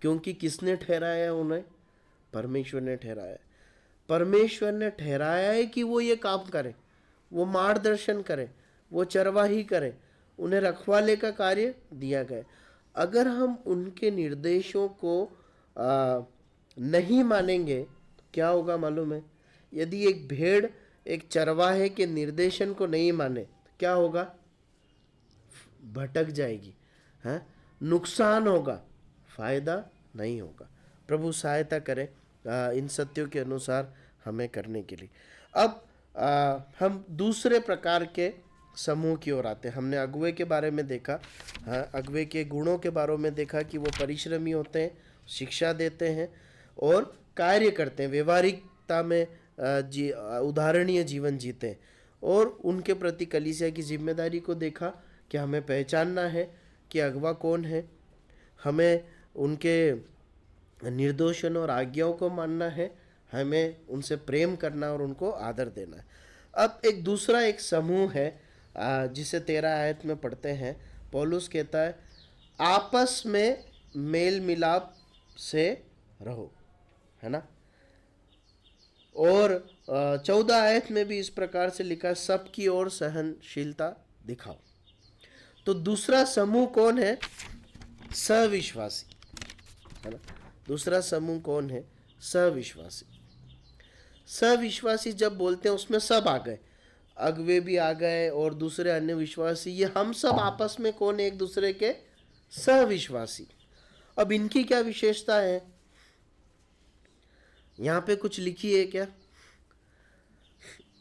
क्योंकि किसने ठहराया है उन्हें? परमेश्वर ने ठहराया है। परमेश्वर ने ठहराया है कि वो ये काम करें, वो मार्गदर्शन करें, वो चरवाही करें, उन्हें रखवाले का कार्य दिया गया। अगर हम उनके निर्देशों को नहीं मानेंगे तो क्या होगा मालूम है? यदि एक भेड़ एक चरवाहे के निर्देशन को नहीं माने तो क्या होगा? भटक जाएगी, है, नुकसान होगा, फायदा नहीं होगा। प्रभु सहायता करें इन सत्यों के अनुसार हमें करने के लिए। अब हम दूसरे प्रकार के समूह की ओर आते हैं। हमने अगुवे के बारे में देखा, हाँ, अगुवे के गुणों के बारे में देखा कि वो परिश्रमी होते हैं, शिक्षा देते हैं और कार्य करते हैं, व्यवहारिकता में उदाहरणीय जीवन जीते हैं। और उनके प्रति कलीसिया की जिम्मेदारी को देखा कि हमें पहचानना है कि अगवा कौन है, हमें उनके निर्देशन और आज्ञाओं को मानना है, हमें उनसे प्रेम करना और उनको आदर देना है। अब एक दूसरा एक समूह है जिसे 13 आयत में पढ़ते हैं। पौलुस कहता है आपस में मेल मिलाप से रहो, है ना। और 14 आयत में भी इस प्रकार से लिखा सबकी ओर सहनशीलता दिखाओ। तो दूसरा समूह कौन है? सविश्वासी, है ना। दूसरा समूह कौन है? सविश्वासी। सविश्वासी जब बोलते हैं उसमें सब आ गए, अगवे भी आ गए और दूसरे अन्य विश्वासी, ये हम सब आपस में कौन है? एक दूसरे के सविश्वासी। अब इनकी क्या विशेषता है? यहां पे कुछ लिखी है क्या?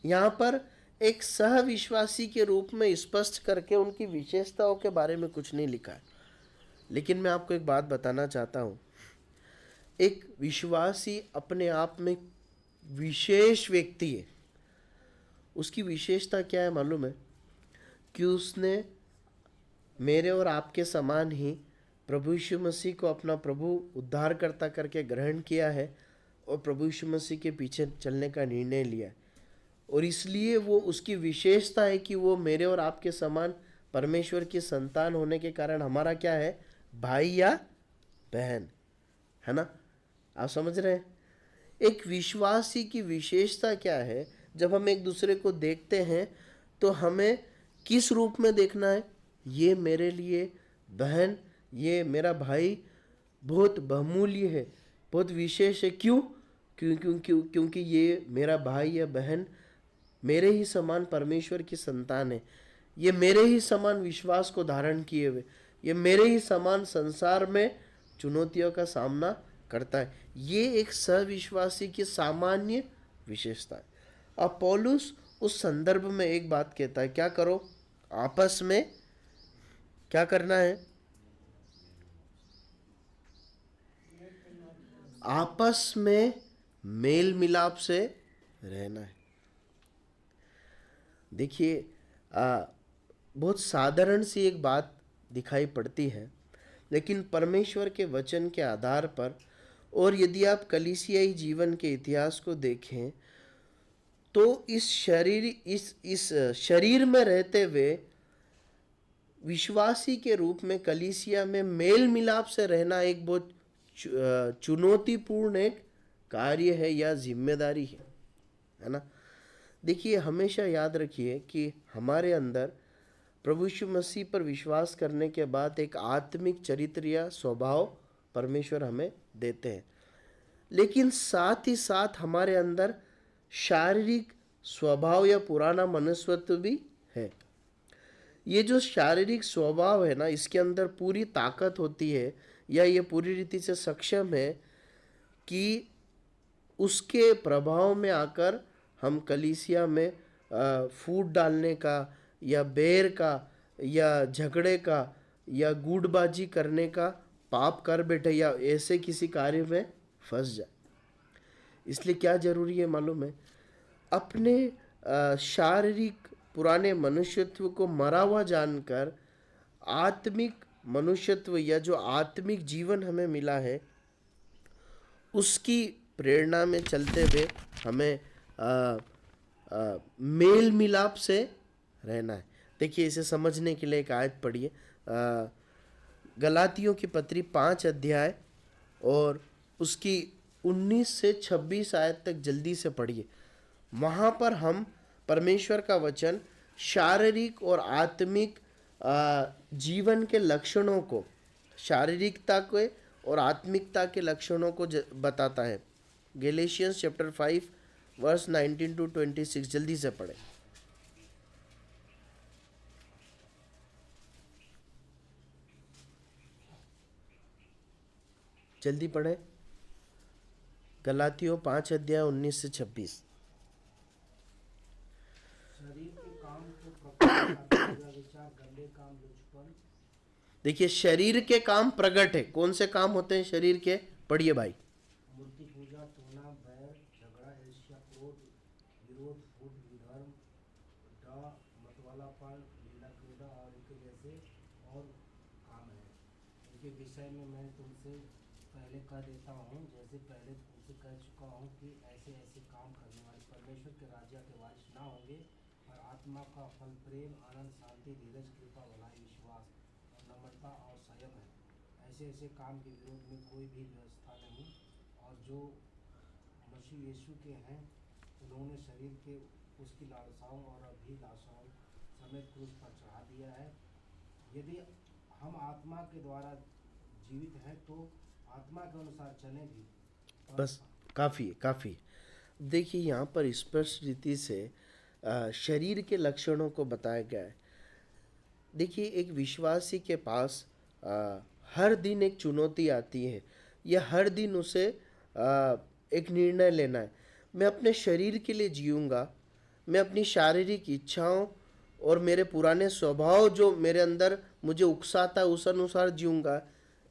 यहां पर एक सहविश्वासी के रूप में स्पष्ट करके उनकी विशेषताओं के बारे में कुछ नहीं लिखा है। लेकिन मैं आपको एक बात बताना चाहता हूं, एक विश्वासी अपने आप में विशेष व्यक्ति है। उसकी विशेषता क्या है मालूम है? कि उसने मेरे और आपके समान ही प्रभु यीशु मसीह को अपना प्रभु उद्धारकर्ता करके ग्रहण किया है और प्रभु यीशु मसीह के पीछे चलने का निर्णय लिया है। और इसलिए वो उसकी विशेषता है कि वो मेरे और आपके समान परमेश्वर की संतान होने के कारण हमारा क्या है? भाई या बहन, है ना। आप समझ रहे हैं? एक विश्वासी की विशेषता क्या है? जब हम एक दूसरे को देखते हैं तो हमें किस रूप में देखना है? ये मेरे लिए बहन, ये मेरा भाई बहुत बहुमूल्य है, बहुत विशेष है। क्यों? क्योंकि ये मेरा भाई या बहन मेरे ही समान परमेश्वर की संतान है, ये मेरे ही समान विश्वास को धारण किए हुए, ये मेरे ही समान संसार में चुनौतियों का सामना करता है। ये एक सविश्वासी की सामान्य विशेषता है। अब पौलुस उस संदर्भ में एक बात कहता है, क्या करो? आपस में क्या करना है? आपस में मेल मिलाप से रहना है। देखिए बहुत साधारण सी एक बात दिखाई पड़ती है, लेकिन परमेश्वर के वचन के आधार पर और यदि आप कलीसियाई जीवन के इतिहास को देखें तो इस शरीर में रहते हुए विश्वासी के रूप में कलीसिया में मेल मिलाप से रहना एक बहुत चुनौतीपूर्ण एक कार्य है या जिम्मेदारी है ना। देखिए हमेशा याद रखिए कि हमारे अंदर प्रभु यीशु मसीह पर विश्वास करने के बाद एक आत्मिक चरित्र या स्वभाव परमेश्वर हमें देते हैं, लेकिन साथ ही साथ हमारे अंदर शारीरिक स्वभाव या पुराना मनुष्यत्व भी है। ये जो शारीरिक स्वभाव है ना, इसके अंदर पूरी ताकत होती है या ये पूरी रीति से सक्षम है कि उसके प्रभाव में आकर हम कलीसिया में फूट डालने का या बैर का या झगड़े का या गूढ़बाजी करने का पाप कर बैठे या ऐसे किसी कार्य में फंस जाए। इसलिए क्या जरूरी है मालूम है? अपने शारीरिक पुराने मनुष्यत्व को मरा हुआ जानकर आत्मिक मनुष्यत्व या जो आत्मिक जीवन हमें मिला है उसकी प्रेरणा में चलते हुए हमें मेल मिलाप से रहना है। देखिए इसे समझने के लिए एक आयत पढ़िए, गलातियों की पत्री 5 अध्याय और उसकी 19 से 26 आयत तक जल्दी से पढ़िए। वहाँ पर हम परमेश्वर का वचन शारीरिक और आत्मिक जीवन के लक्षणों को, शारीरिकता के और आत्मिकता के लक्षणों को बताता है। गैलेशियंस चैप्टर 5 वर्स 19 to 26 जल्दी से पढ़े। जल्दी पढ़े। गलातियों 5 अध्याय 19 से 26। शरीर के काम को प्रकट विचार गंदे काम लुचपन। देखिए शरीर के काम प्रकट है। कौन से काम होते हैं शरीर के? पढ़िए भाई। मूर्ति पूजा, टोना, बैर, झगड़ा, ईर्ष्या, क्रोध, विरोध, फूट, विधर्म, के विषय में मैं तुमसे पहले कह देता हूँ, जैसे पहले तुमसे कह चुका हूँ कि ऐसे ऐसे काम करने वाले परमेश्वर के राज्य के वारिस ना होंगे। और आत्मा का फल प्रेम, आनंद, शांति, धीरज, कृपा, भलाई, विश्वास और नम्रता और संयम है। ऐसे ऐसे काम के विरोध में कोई भी व्यवस्था नहीं। और जो मसीह यीशु के हैं, उन्होंने शरीर के उसकी लालसाओं और अभिलाषाओं समेत क्रूस पर चढ़ा दिया है। यदि हम आत्मा के द्वारा जीवित हैं तो आत्मा के अनुसार चलें भी। बस काफ़ी है, काफ़ी है। देखिए यहाँ पर स्पष्ट रीति से शरीर के लक्षणों को बताया गया है। देखिए एक विश्वासी के पास हर दिन एक चुनौती आती है, या हर दिन उसे एक निर्णय लेना है। मैं अपने शरीर के लिए जीऊँगा, मैं अपनी शारीरिक इच्छाओं और मेरे पुराने स्वभाव जो मेरे अंदर मुझे उकसाता है उस अनुसार जीऊँगा,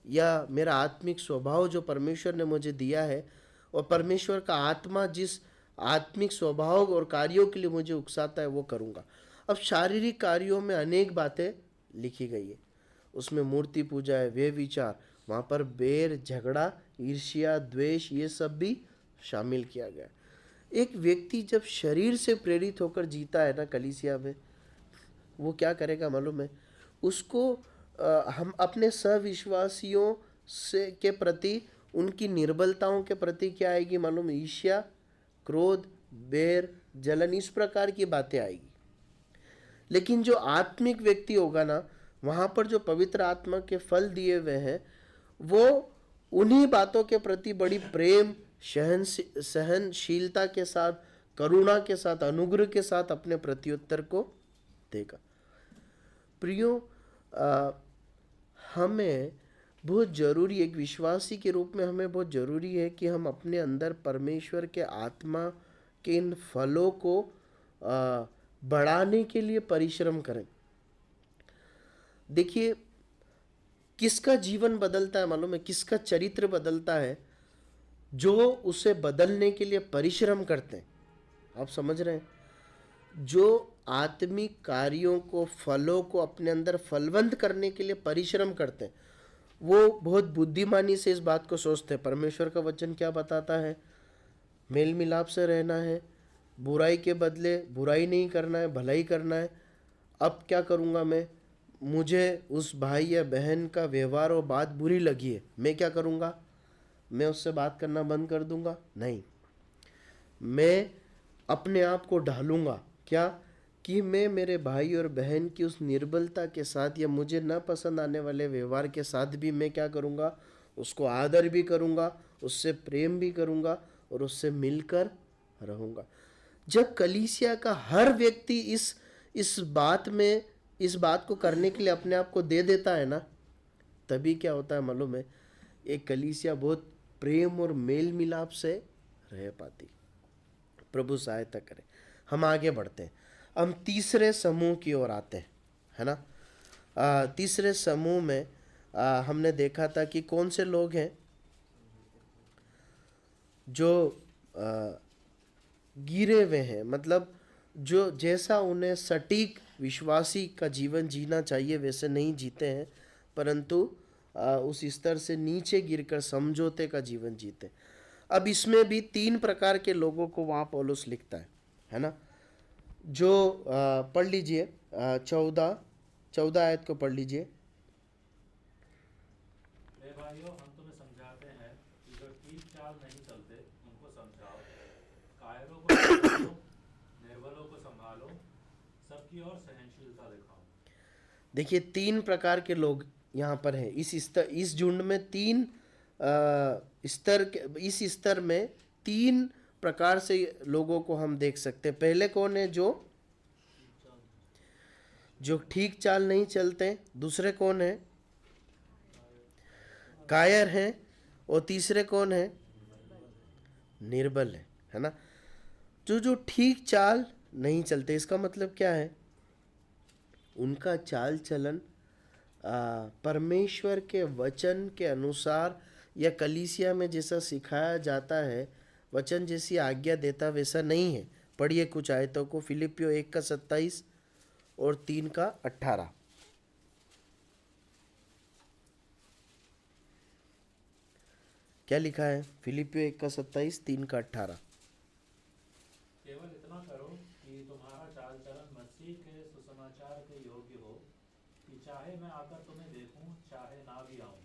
या मेरा आत्मिक स्वभाव जो परमेश्वर ने मुझे दिया है और परमेश्वर का आत्मा जिस आत्मिक स्वभाव और कार्यों के लिए मुझे उकसाता है वो करूँगा। अब शारीरिक कार्यों में अनेक बातें लिखी गई है, उसमें मूर्ति पूजा है, वे विचार, वहाँ पर बैर, झगड़ा, ईर्ष्या, द्वेष, ये सब भी शामिल किया गया। एक व्यक्ति जब शरीर से प्रेरित होकर जीता है ना कलीसिया में, वो क्या करेगा मालूम है? उसको हम अपने सहविश्वासियों से के प्रति, उनकी निर्बलताओं के प्रति क्या आएगी मालूम है? ईर्ष्या, क्रोध, बैर, जलन, इस प्रकार की बातें आएगी। लेकिन जो आत्मिक व्यक्ति होगा ना, वहाँ पर जो पवित्र आत्मा के फल दिए हुए हैं, वो उन्हीं बातों के प्रति बड़ी प्रेम, सहनशीलता के साथ, करुणा के साथ, अनुग्रह के साथ अपने प्रत्युत्तर को देगा। प्रियो, हमें बहुत ज़रूरी, एक विश्वासी के रूप में हमें बहुत ज़रूरी है कि हम अपने अंदर परमेश्वर के आत्मा के इन फलों को बढ़ाने के लिए परिश्रम करें। देखिए किसका जीवन बदलता है मालूम है? किसका चरित्र बदलता है? जो उसे बदलने के लिए परिश्रम करते हैं। आप समझ रहे हैं? जो आत्मिक कार्यों को, फलों को अपने अंदर फलवंत करने के लिए परिश्रम करते हैं, वो बहुत बुद्धिमानी से इस बात को सोचते हैं। परमेश्वर का वचन क्या बताता है? मेल मिलाप से रहना है, बुराई के बदले बुराई नहीं करना है, भलाई करना है। अब क्या करूँगा मैं? मुझे उस भाई या बहन का व्यवहार और बात बुरी लगी है, मैं क्या करूँगा? मैं उससे बात करना बंद कर दूँगा? नहीं, मैं अपने आप को ढालूँगा। क्या? कि मैं मेरे भाई और बहन की उस निर्बलता के साथ या मुझे न पसंद आने वाले व्यवहार के साथ भी मैं क्या करूँगा? उसको आदर भी करूँगा, उससे प्रेम भी करूँगा और उससे मिलकर रहूँगा। जब कलीसिया का हर व्यक्ति इस बात को करने के लिए अपने आप को दे देता है ना, तभी क्या होता है मालूम है? एक कलीसिया बहुत प्रेम और मेल मिलाप से रह पाती। प्रभु सहायता करे। हम आगे बढ़ते हैं, हम तीसरे समूह की ओर आते हैं, है ना। तीसरे समूह में हमने देखा था कि कौन से लोग हैं जो गिरे हुए हैं, मतलब जो जैसा उन्हें सटीक विश्वासी का जीवन जीना चाहिए वैसे नहीं जीते हैं, परंतु उस स्तर से नीचे गिरकर समझौते का जीवन जीते। अब इसमें भी 3 प्रकार के लोगों को वहाँ पौलुस लिखता है ना। जो पढ़ लीजिए 14 आयत को पढ़ लीजिए। हे भाइयों, हम तुम्हें समझाते हैं कि जो ठीक चाल नहीं चलते उनको समझाओ, कायरों को संभालो, निर्बलों को संभालो, सबकी ओर सहनशीलता दिखाओ। देखिए 3 प्रकार के लोग यहाँ पर हैं। इस झुंड में 3 इस स्तर में 3 प्रकार से लोगों को हम देख सकते हैं। पहले कौन है? जो ठीक चाल नहीं चलते। दूसरे कौन है? कायर हैं। और तीसरे कौन है? निर्बल है ना। जो ठीक चाल नहीं चलते, इसका मतलब क्या है? उनका चाल चलन परमेश्वर के वचन के अनुसार या कलीसिया में जैसा सिखाया जाता है, वचन जैसी आज्ञा देता वैसा नहीं है। पढ़िए कुछ आयतों को, फिलिपियो 1:27 और 3:18। क्या लिखा है? फिलिपियो 1:27, 3:18। केवल इतना करो कि तुम्हारा चाल चलन मसीह के सुसमाचार के योग्य हो, कि चाहे मैं आकर तुम्हें देखूं चाहे ना भी आऊं,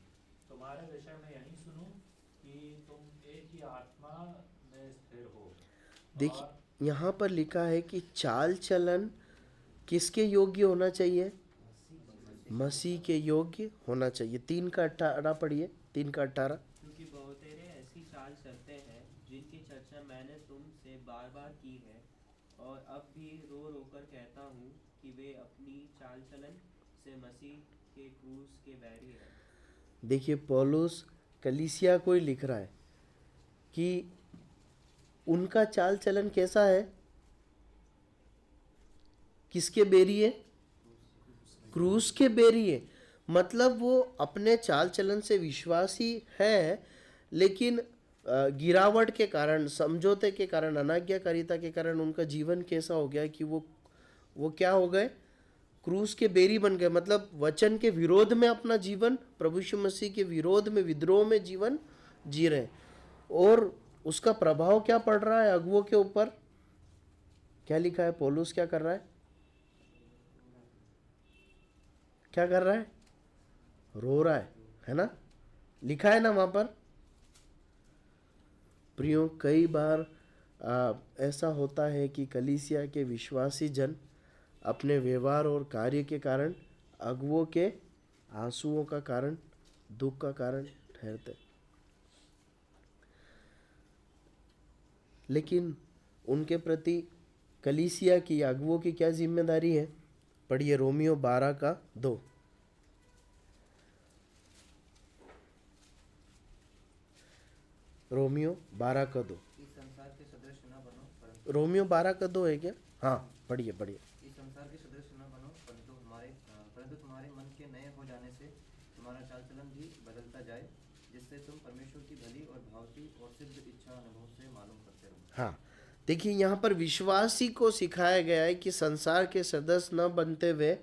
तुम्हारे विषय में यही सुनूं कि तुम एक ही आत्मा में स्थिर हो। देखिए यहाँ पर लिखा है कि चाल चलन किसके योग्य होना चाहिए? मसीह के योग्य होना चाहिए। 3:18 पढ़िए, 3:18। क्योंकि बहुतेरे ऐसी चाल चलते हैं जिनकी चर्चा मैंने तुमसे बार बार की है, और अब भी रो रो कर कहता हूँ कि वे अपनी चाल चलन से मसीह के क्रूस के बैरी हैं। देखिए पौलुस कलीसिया को ही लिख रहा है कि उनका चाल चलन कैसा है? किसके बेरी है? क्रूस के बेरी है। मतलब वो अपने चाल चलन से विश्वासी है, लेकिन गिरावट के कारण, समझौते के कारण, अनाज्ञाकारिता के कारण उनका जीवन कैसा हो गया कि वो क्या हो गए? क्रूस के बेरी बन गए। मतलब वचन के विरोध में अपना जीवन, प्रभु यीशु मसीह के विरोध में, विद्रोह में जीवन जी रहे हैं। और उसका प्रभाव क्या पड़ रहा है अगुवों के ऊपर? क्या लिखा है? पौलुस क्या कर रहा है? क्या कर रहा है? रो रहा है ना? लिखा है ना वहां पर। प्रियो, कई बार ऐसा होता है कि कलीसिया के विश्वासी जन अपने व्यवहार और कार्य के कारण अगुवों के आंसुओं का कारण, दुख का कारण ठहरते। लेकिन उनके प्रति कलीसिया की, अगुवों की क्या जिम्मेदारी है? पढ़िए रोमियो 12:2। रोमियो 12:2। इस संसार के सदृश न बनो परंतु रोमियो 12:2 है क्या? हाँ, पढ़िए पढ़िए। इस संसार के सदृश न बनो परंतु तुम्हारे मन के नए हो जाने से तुम्हारा चाल चलन भी बदलता जाए, जिससे तुम परमेश्वर की भली और भावती और सिद्ध इच्छा अनुभव से मालूम करते रहो। हाँ, देखिए यहाँ पर विश्वासी को सिखाया गया है कि संसार के सदस्य न बनते हुए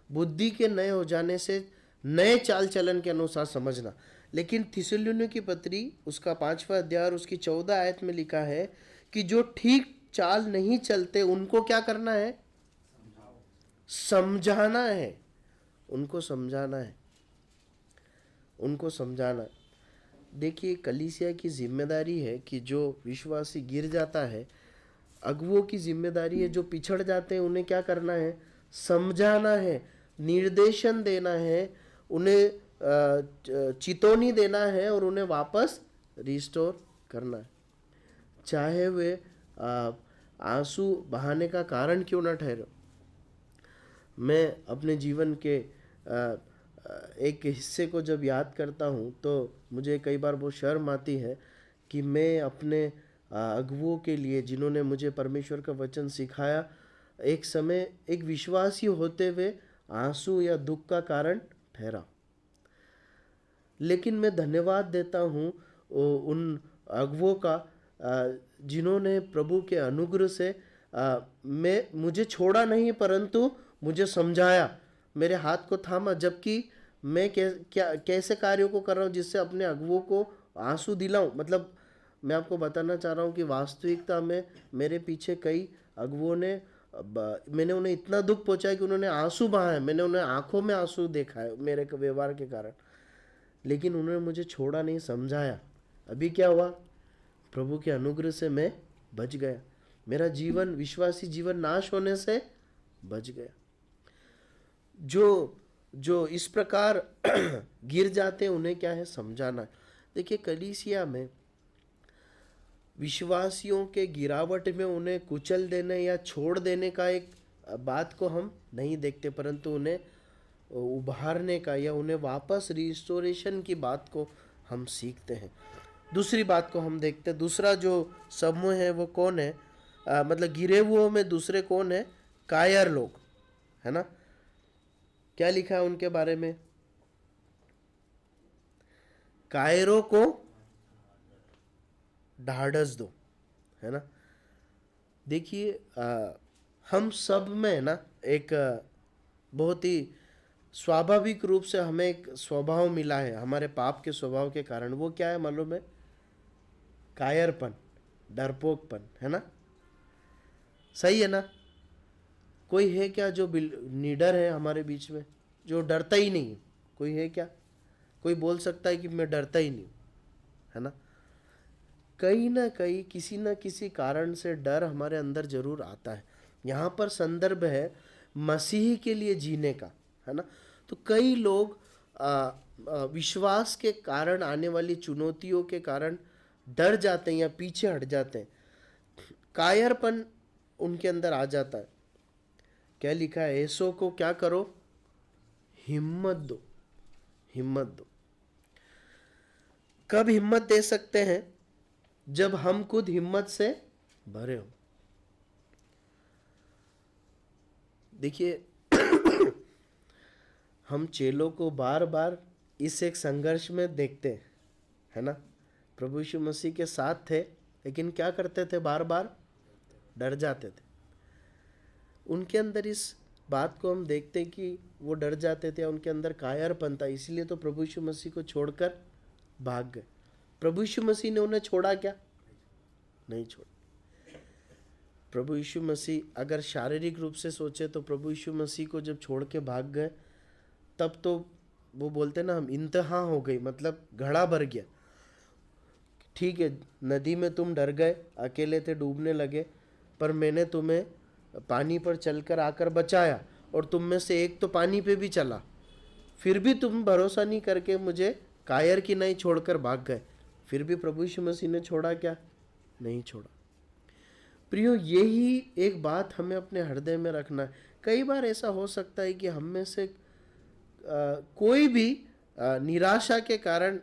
बुद्धि के नए हो जाने से नए चाल चलन के अनुसार समझना। लेकिन थिस्सलुनीकियों की पत्री उसका 5वां अध्याय और उसकी 14 आयत में लिखा है कि जो ठीक चाल नहीं चलते उनको क्या करना है? समझाना है। उनको समझाना है, उनको समझाना। देखिए कलीसिया की जिम्मेदारी है कि जो विश्वासी गिर जाता है, अगुवों की जिम्मेदारी है जो पिछड़ जाते हैं उन्हें क्या करना है? समझाना है, निर्देशन देना है, उन्हें चितौनी देना है और उन्हें वापस रिस्टोर करना है, चाहे वे आंसू बहाने का कारण क्यों ना ठहरे। मैं अपने जीवन के एक हिस्से को जब याद करता हूँ तो मुझे कई बार बहुत शर्म आती है कि मैं अपने अगुवों के लिए, जिन्होंने मुझे परमेश्वर का वचन सिखाया, एक समय एक विश्वासी होते हुए आंसू या दुख का कारण ठहरा। लेकिन मैं धन्यवाद देता हूँ उन अगुवों का जिन्होंने प्रभु के अनुग्रह से मुझे छोड़ा नहीं परंतु मुझे समझाया, मेरे हाथ को थामा, जबकि मैं कैसे कार्यों को कर रहा हूँ जिससे अपने अगुवों को आंसू दिलाऊं। मतलब मैं आपको बताना चाह रहा हूँ कि वास्तविकता में मेरे पीछे कई अगुवों ने, मैंने उन्हें इतना दुख पहुंचाया कि उन्होंने आंसू बहाए, मैंने उन्हें आंखों में आंसू देखा है मेरे व्यवहार के कारण, लेकिन उन्होंने मुझे छोड़ा नहीं, समझाया। अभी क्या हुआ? प्रभु के अनुग्रह से मैं बच गया, मेरा जीवन, विश्वासी जीवन नाश होने से बच गया। जो इस प्रकार गिर जाते हैं उन्हें क्या है? समझाना। देखिए कलीसिया में विश्वासियों के गिरावट में उन्हें कुचल देने या छोड़ देने का एक बात को हम नहीं देखते, परंतु उन्हें उभारने का या उन्हें वापस रिस्टोरेशन की बात को हम सीखते हैं। दूसरी बात को हम देखते हैं। दूसरा जो समूह है वो कौन है? मतलब गिरे हुओं में दूसरे कौन है? कायर लोग, है ना? क्या लिखा है उनके बारे में? कायरों को ढाढ़स दो, है ना? देखिए हम सब में ना एक बहुत ही स्वाभाविक रूप से हमें एक स्वभाव मिला है हमारे पाप के स्वभाव के कारण। वो क्या है मालूम है? कायरपन, डरपोकपन, है ना? सही है ना? कोई है क्या जो निडर है हमारे बीच में, जो डरता ही नहीं है? कोई है क्या? कोई बोल सकता है कि मैं डरता ही नहीं हूं, है ना? कहीं ना कहीं किसी ना किसी कारण से डर हमारे अंदर जरूर आता है। यहाँ पर संदर्भ है मसीह के लिए जीने का, है ना? तो कई लोग विश्वास के कारण आने वाली चुनौतियों के कारण डर जाते हैं या पीछे हट जाते हैं, कायरपन उनके अंदर आ जाता है। क्या लिखा है? ऐसो को क्या करो? हिम्मत दो, हिम्मत दो। कब हिम्मत दे सकते हैं? जब हम खुद हिम्मत से भरे हो। देखिए हम चेलों को बार बार इस एक संघर्ष में देखते हैं, है ना? प्रभु यीशु मसीह के साथ थे, लेकिन क्या करते थे? बार बार डर जाते थे। उनके अंदर इस बात को हम देखते हैं कि वो डर जाते थे, उनके अंदर कायरपन था, इसलिए तो प्रभु यीशु मसीह को छोड़कर भाग गए। प्रभु यीशु मसीह ने उन्हें छोड़ा क्या? नहीं छोड़ा। प्रभु यीशु मसीह अगर शारीरिक रूप से सोचे तो प्रभु यीशु मसीह को जब छोड़ के भाग गए, तब तो वो बोलते ना, हम इंतहा हो गई, मतलब घड़ा भर गया। ठीक है, नदी में तुम डर गए, अकेले थे, डूबने लगे, पर मैंने तुम्हें पानी पर चलकर आकर बचाया, और तुम में से एक तो पानी पे भी चला, फिर भी तुम भरोसा नहीं करके मुझे कायर की नहीं छोड़कर भाग गए। फिर भी प्रभु यीशु मसीह ने छोड़ा क्या? नहीं छोड़ा। प्रियो, यही एक बात हमें अपने हृदय में रखना है। कई बार ऐसा हो सकता है कि हम में से कोई भी निराशा के कारण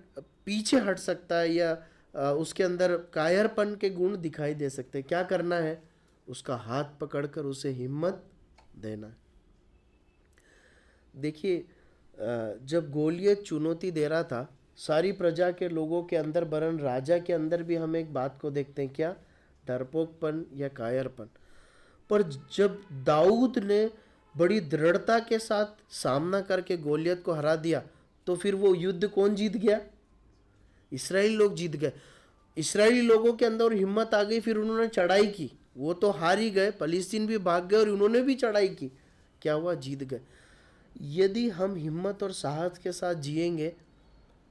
पीछे हट सकता है, या उसके अंदर कायरपन के गुण दिखाई दे सकते हैं। क्या करना है? उसका हाथ पकड़कर उसे हिम्मत देना है। देखिए, जब गोलियत चुनौती दे रहा था सारी प्रजा के लोगों के अंदर, वरन राजा के अंदर भी हम एक बात को देखते हैं, क्या? डरपोकपन या कायरपन। पर जब दाऊद ने बड़ी दृढ़ता के साथ सामना करके गोलियत को हरा दिया, तो फिर वो युद्ध कौन जीत गया? इस्राएली लोग जीत गए। इस्राएली लोगों के अंदर हिम्मत आ गई, फिर उन्होंने चढ़ाई की। वो तो हार ही गए, फलिस्तीन भी भाग गए, और उन्होंने भी चढ़ाई की। क्या हुआ? जीत गए। यदि हम हिम्मत और साहस के साथ जिएंगे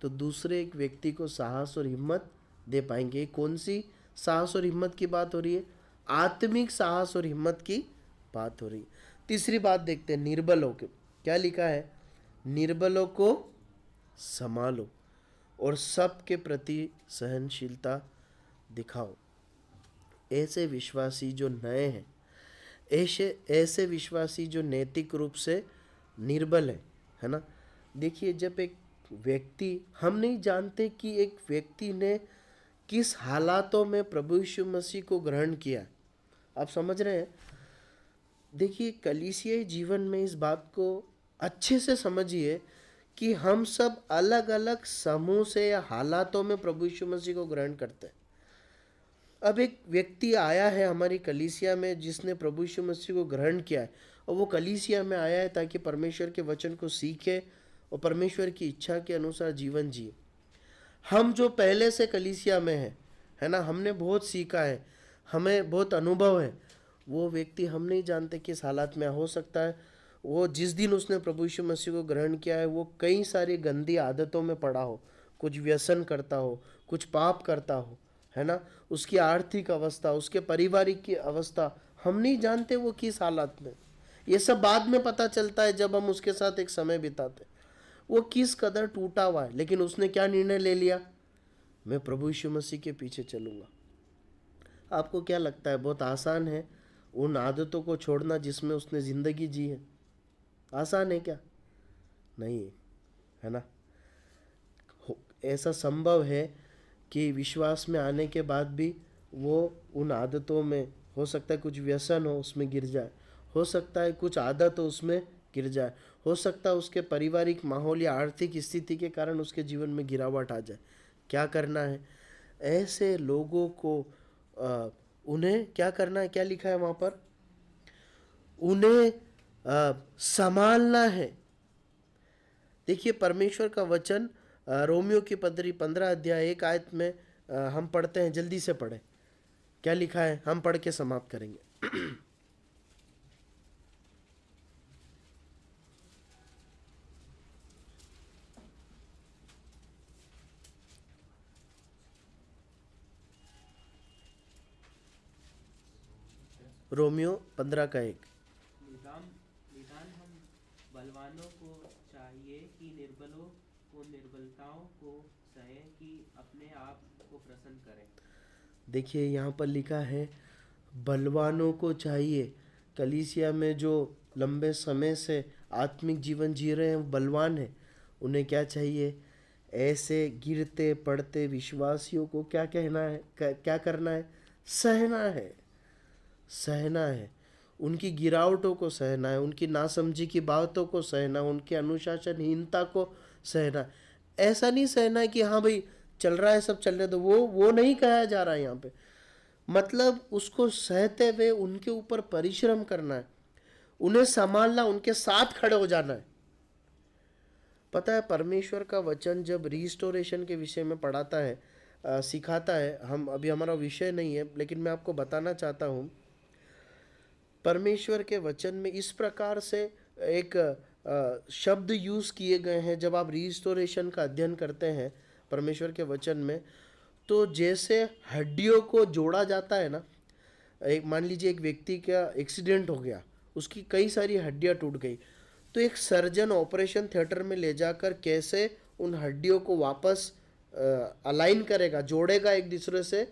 तो दूसरे एक व्यक्ति को साहस और हिम्मत दे पाएंगे। कौन सी साहस और हिम्मत की बात हो रही है? आत्मिक साहस और हिम्मत की बात हो रही है। तीसरी बात देखते हैं, निर्बलों के। क्या लिखा है? निर्बलों को संभालो और सबके प्रति सहनशीलता दिखाओ। ऐसे विश्वासी जो नए हैं, ऐसे विश्वासी जो नैतिक रूप से निर्बल है ना? देखिए, जब एक व्यक्ति, हम नहीं जानते कि एक व्यक्ति ने किस हालातों में प्रभु यीशु मसीह को ग्रहण किया। आप समझ रहे हैं? देखिए, कलीसियाई जीवन में इस बात को अच्छे से समझिए कि हम सब अलग अलग समूह से या हालातों में प्रभु यीशु मसीह को ग्रहण करते हैं। अब एक व्यक्ति आया है हमारी कलीसिया में जिसने प्रभु यीशु मसीह को ग्रहण किया है, और वो कलीसिया में आया है ताकि परमेश्वर के वचन को सीखे और परमेश्वर की इच्छा के अनुसार जीवन जिए। हम जो पहले से कलीसिया में है ना, हमने बहुत सीखा है, हमें बहुत अनुभव है। वो व्यक्ति हम नहीं जानते किस हालात में हो सकता है। वो जिस दिन उसने प्रभु यीशु मसीह को ग्रहण किया है, वो कई सारी गंदी आदतों में पड़ा हो, कुछ व्यसन करता हो, कुछ पाप करता हो, है ना? उसकी आर्थिक अवस्था, उसके पारिवारिक की अवस्था, हम नहीं जानते वो किस हालात में। ये सब बाद में पता चलता है जब हम उसके साथ एक समय बिताते। वो किस कदर टूटा हुआ है, लेकिन उसने क्या निर्णय ले लिया? मैं प्रभु यीशु मसीह के पीछे चलूंगा। आपको क्या लगता है, बहुत आसान है उन आदतों को छोड़ना जिसमें उसने जिंदगी जी है? आसान है क्या? नहीं है ना? ऐसा संभव है कि विश्वास में आने के बाद भी वो उन आदतों में, हो सकता है कुछ व्यसन हो उसमें गिर जाए, हो सकता है कुछ आदत हो उसमें गिर जाए, हो सकता है उसके पारिवारिक माहौल या आर्थिक स्थिति के कारण उसके जीवन में गिरावट आ जाए। क्या करना है? ऐसे लोगों को उन्हें क्या करना है? क्या लिखा है वहाँ पर? उन्हें संभालना है। देखिए, परमेश्वर का वचन रोमियो की पत्री 15 अध्याय 1 आयत में हम पढ़ते हैं, जल्दी से पढ़ें। क्या लिखा है, हम पढ़ के समाप्त करेंगे। रोमियो 15:1। निदान हम बलवानों को चाहिए कि निर्बलों को निर्बलताओं को सहे कि अपने आप को प्रसन्न करें। देखिए यहाँ पर लिखा है बलवानों को चाहिए। कलीसिया में जो लंबे समय से आत्मिक जीवन जी रहे हैं वो बलवान हैं। उन्हें क्या चाहिए? ऐसे गिरते पड़ते विश्वासियों को क्या कहना है, क्या करना है? सहना है, सहना है। उनकी गिरावटों को सहना है, उनकी नासमझी की बातों को सहना, उनकी अनुशासनहीनता को सहना। ऐसा नहीं सहना है कि हाँ भाई चल रहा है सब चलने दो, वो नहीं कहा जा रहा है यहाँ पे। मतलब उसको सहते हुए उनके ऊपर परिश्रम करना है, उन्हें संभालना, उनके साथ खड़े हो जाना है। पता है परमेश्वर का वचन जब रिस्टोरेशन के विषय में पढ़ाता है, सिखाता है, हम अभी हमारा विषय नहीं है लेकिन मैं आपको बताना चाहता हूँ, परमेश्वर के वचन में इस प्रकार से एक शब्द यूज़ किए गए हैं। जब आप रिस्टोरेशन का अध्ययन करते हैं परमेश्वर के वचन में, तो जैसे हड्डियों को जोड़ा जाता है ना, एक मान लीजिए एक व्यक्ति का एक्सीडेंट हो गया, उसकी कई सारी हड्डियां टूट गई, तो एक सर्जन ऑपरेशन थिएटर में ले जाकर कैसे उन हड्डियों को वापस अलाइन करेगा, जोड़ेगा एक दूसरे से,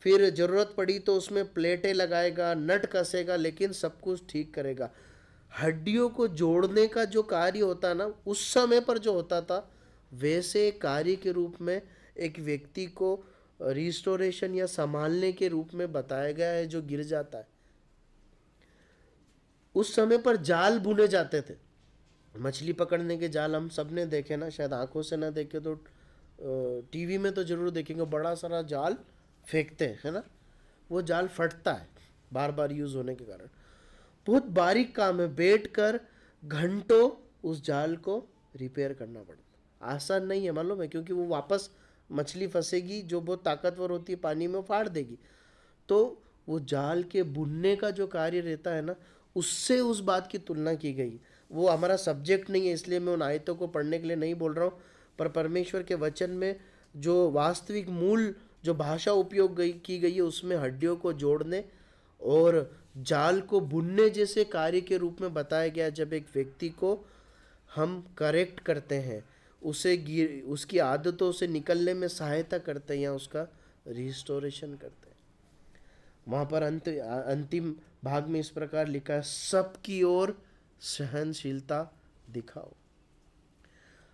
फिर ज़रूरत पड़ी तो उसमें प्लेटें लगाएगा, नट कसेगा, लेकिन सब कुछ ठीक करेगा। हड्डियों को जोड़ने का जो कार्य होता ना, उस समय पर जो होता था, वैसे कार्य के रूप में एक व्यक्ति को रिस्टोरेशन या संभालने के रूप में बताया गया है जो गिर जाता है। उस समय पर जाल बुने जाते थे, मछली पकड़ने के जाल हम सब ने देखे ना, शायद आंखों से ना देखे तो टीवी में तो जरूर देखेंगे, बड़ा सारा जाल फेंकते हैं, है ना, वो जाल फटता है बार बार यूज होने के कारण। बहुत बारीक काम है, बैठकर घंटों उस जाल को रिपेयर करना पड़ता है। आसान नहीं है मालूम है, क्योंकि वो वापस मछली फंसेगी जो बहुत ताकतवर होती है, पानी में फाड़ देगी। तो वो जाल के बुनने का जो कार्य रहता है ना, उससे उस बात की तुलना की गई। वो हमारा सब्जेक्ट नहीं है, इसलिए मैं उन आयतों को पढ़ने के लिए नहीं बोल रहा हूँ, पर परमेश्वर के वचन में जो वास्तविक मूल जो भाषा उपयोग की गई है, उसमें हड्डियों को जोड़ने और जाल को बुनने जैसे कार्य के रूप में बताया गया। जब एक व्यक्ति को हम करेक्ट करते हैं, उसे उसकी आदतों से निकलने में सहायता करते हैं या उसका रिस्टोरेशन करते हैं। वहाँ पर अंतिम भाग में इस प्रकार लिखा है, सबकी ओर सहनशीलता दिखाओ।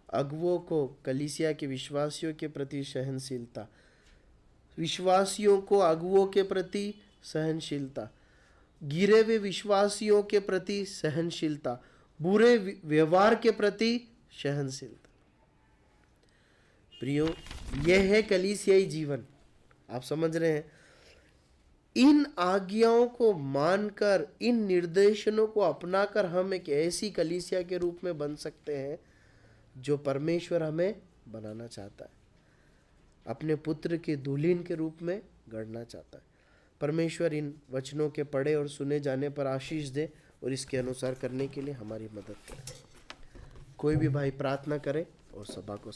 अगुवों को, कलीसिया के विश्वासियों के प्रति सहनशीलता, विश्वासियों को अगुवों के प्रति सहनशीलता, गिरे हुए विश्वासियों के प्रति सहनशीलता, बुरे व्यवहार के प्रति सहनशीलता। प्रियो, यह है कलीसियाई जीवन। आप समझ रहे हैं? इन आज्ञाओं को मानकर, इन निर्देशनों को अपनाकर हम एक ऐसी कलीसिया के रूप में बन सकते हैं जो परमेश्वर हमें बनाना चाहता है, अपने पुत्र की दुल्हन के रूप में गढ़ना चाहता है। परमेश्वर इन वचनों के पढ़े और सुने जाने पर आशीष दे और इसके अनुसार करने के लिए हमारी मदद करे। कोई भी भाई प्रार्थना करे और सभा को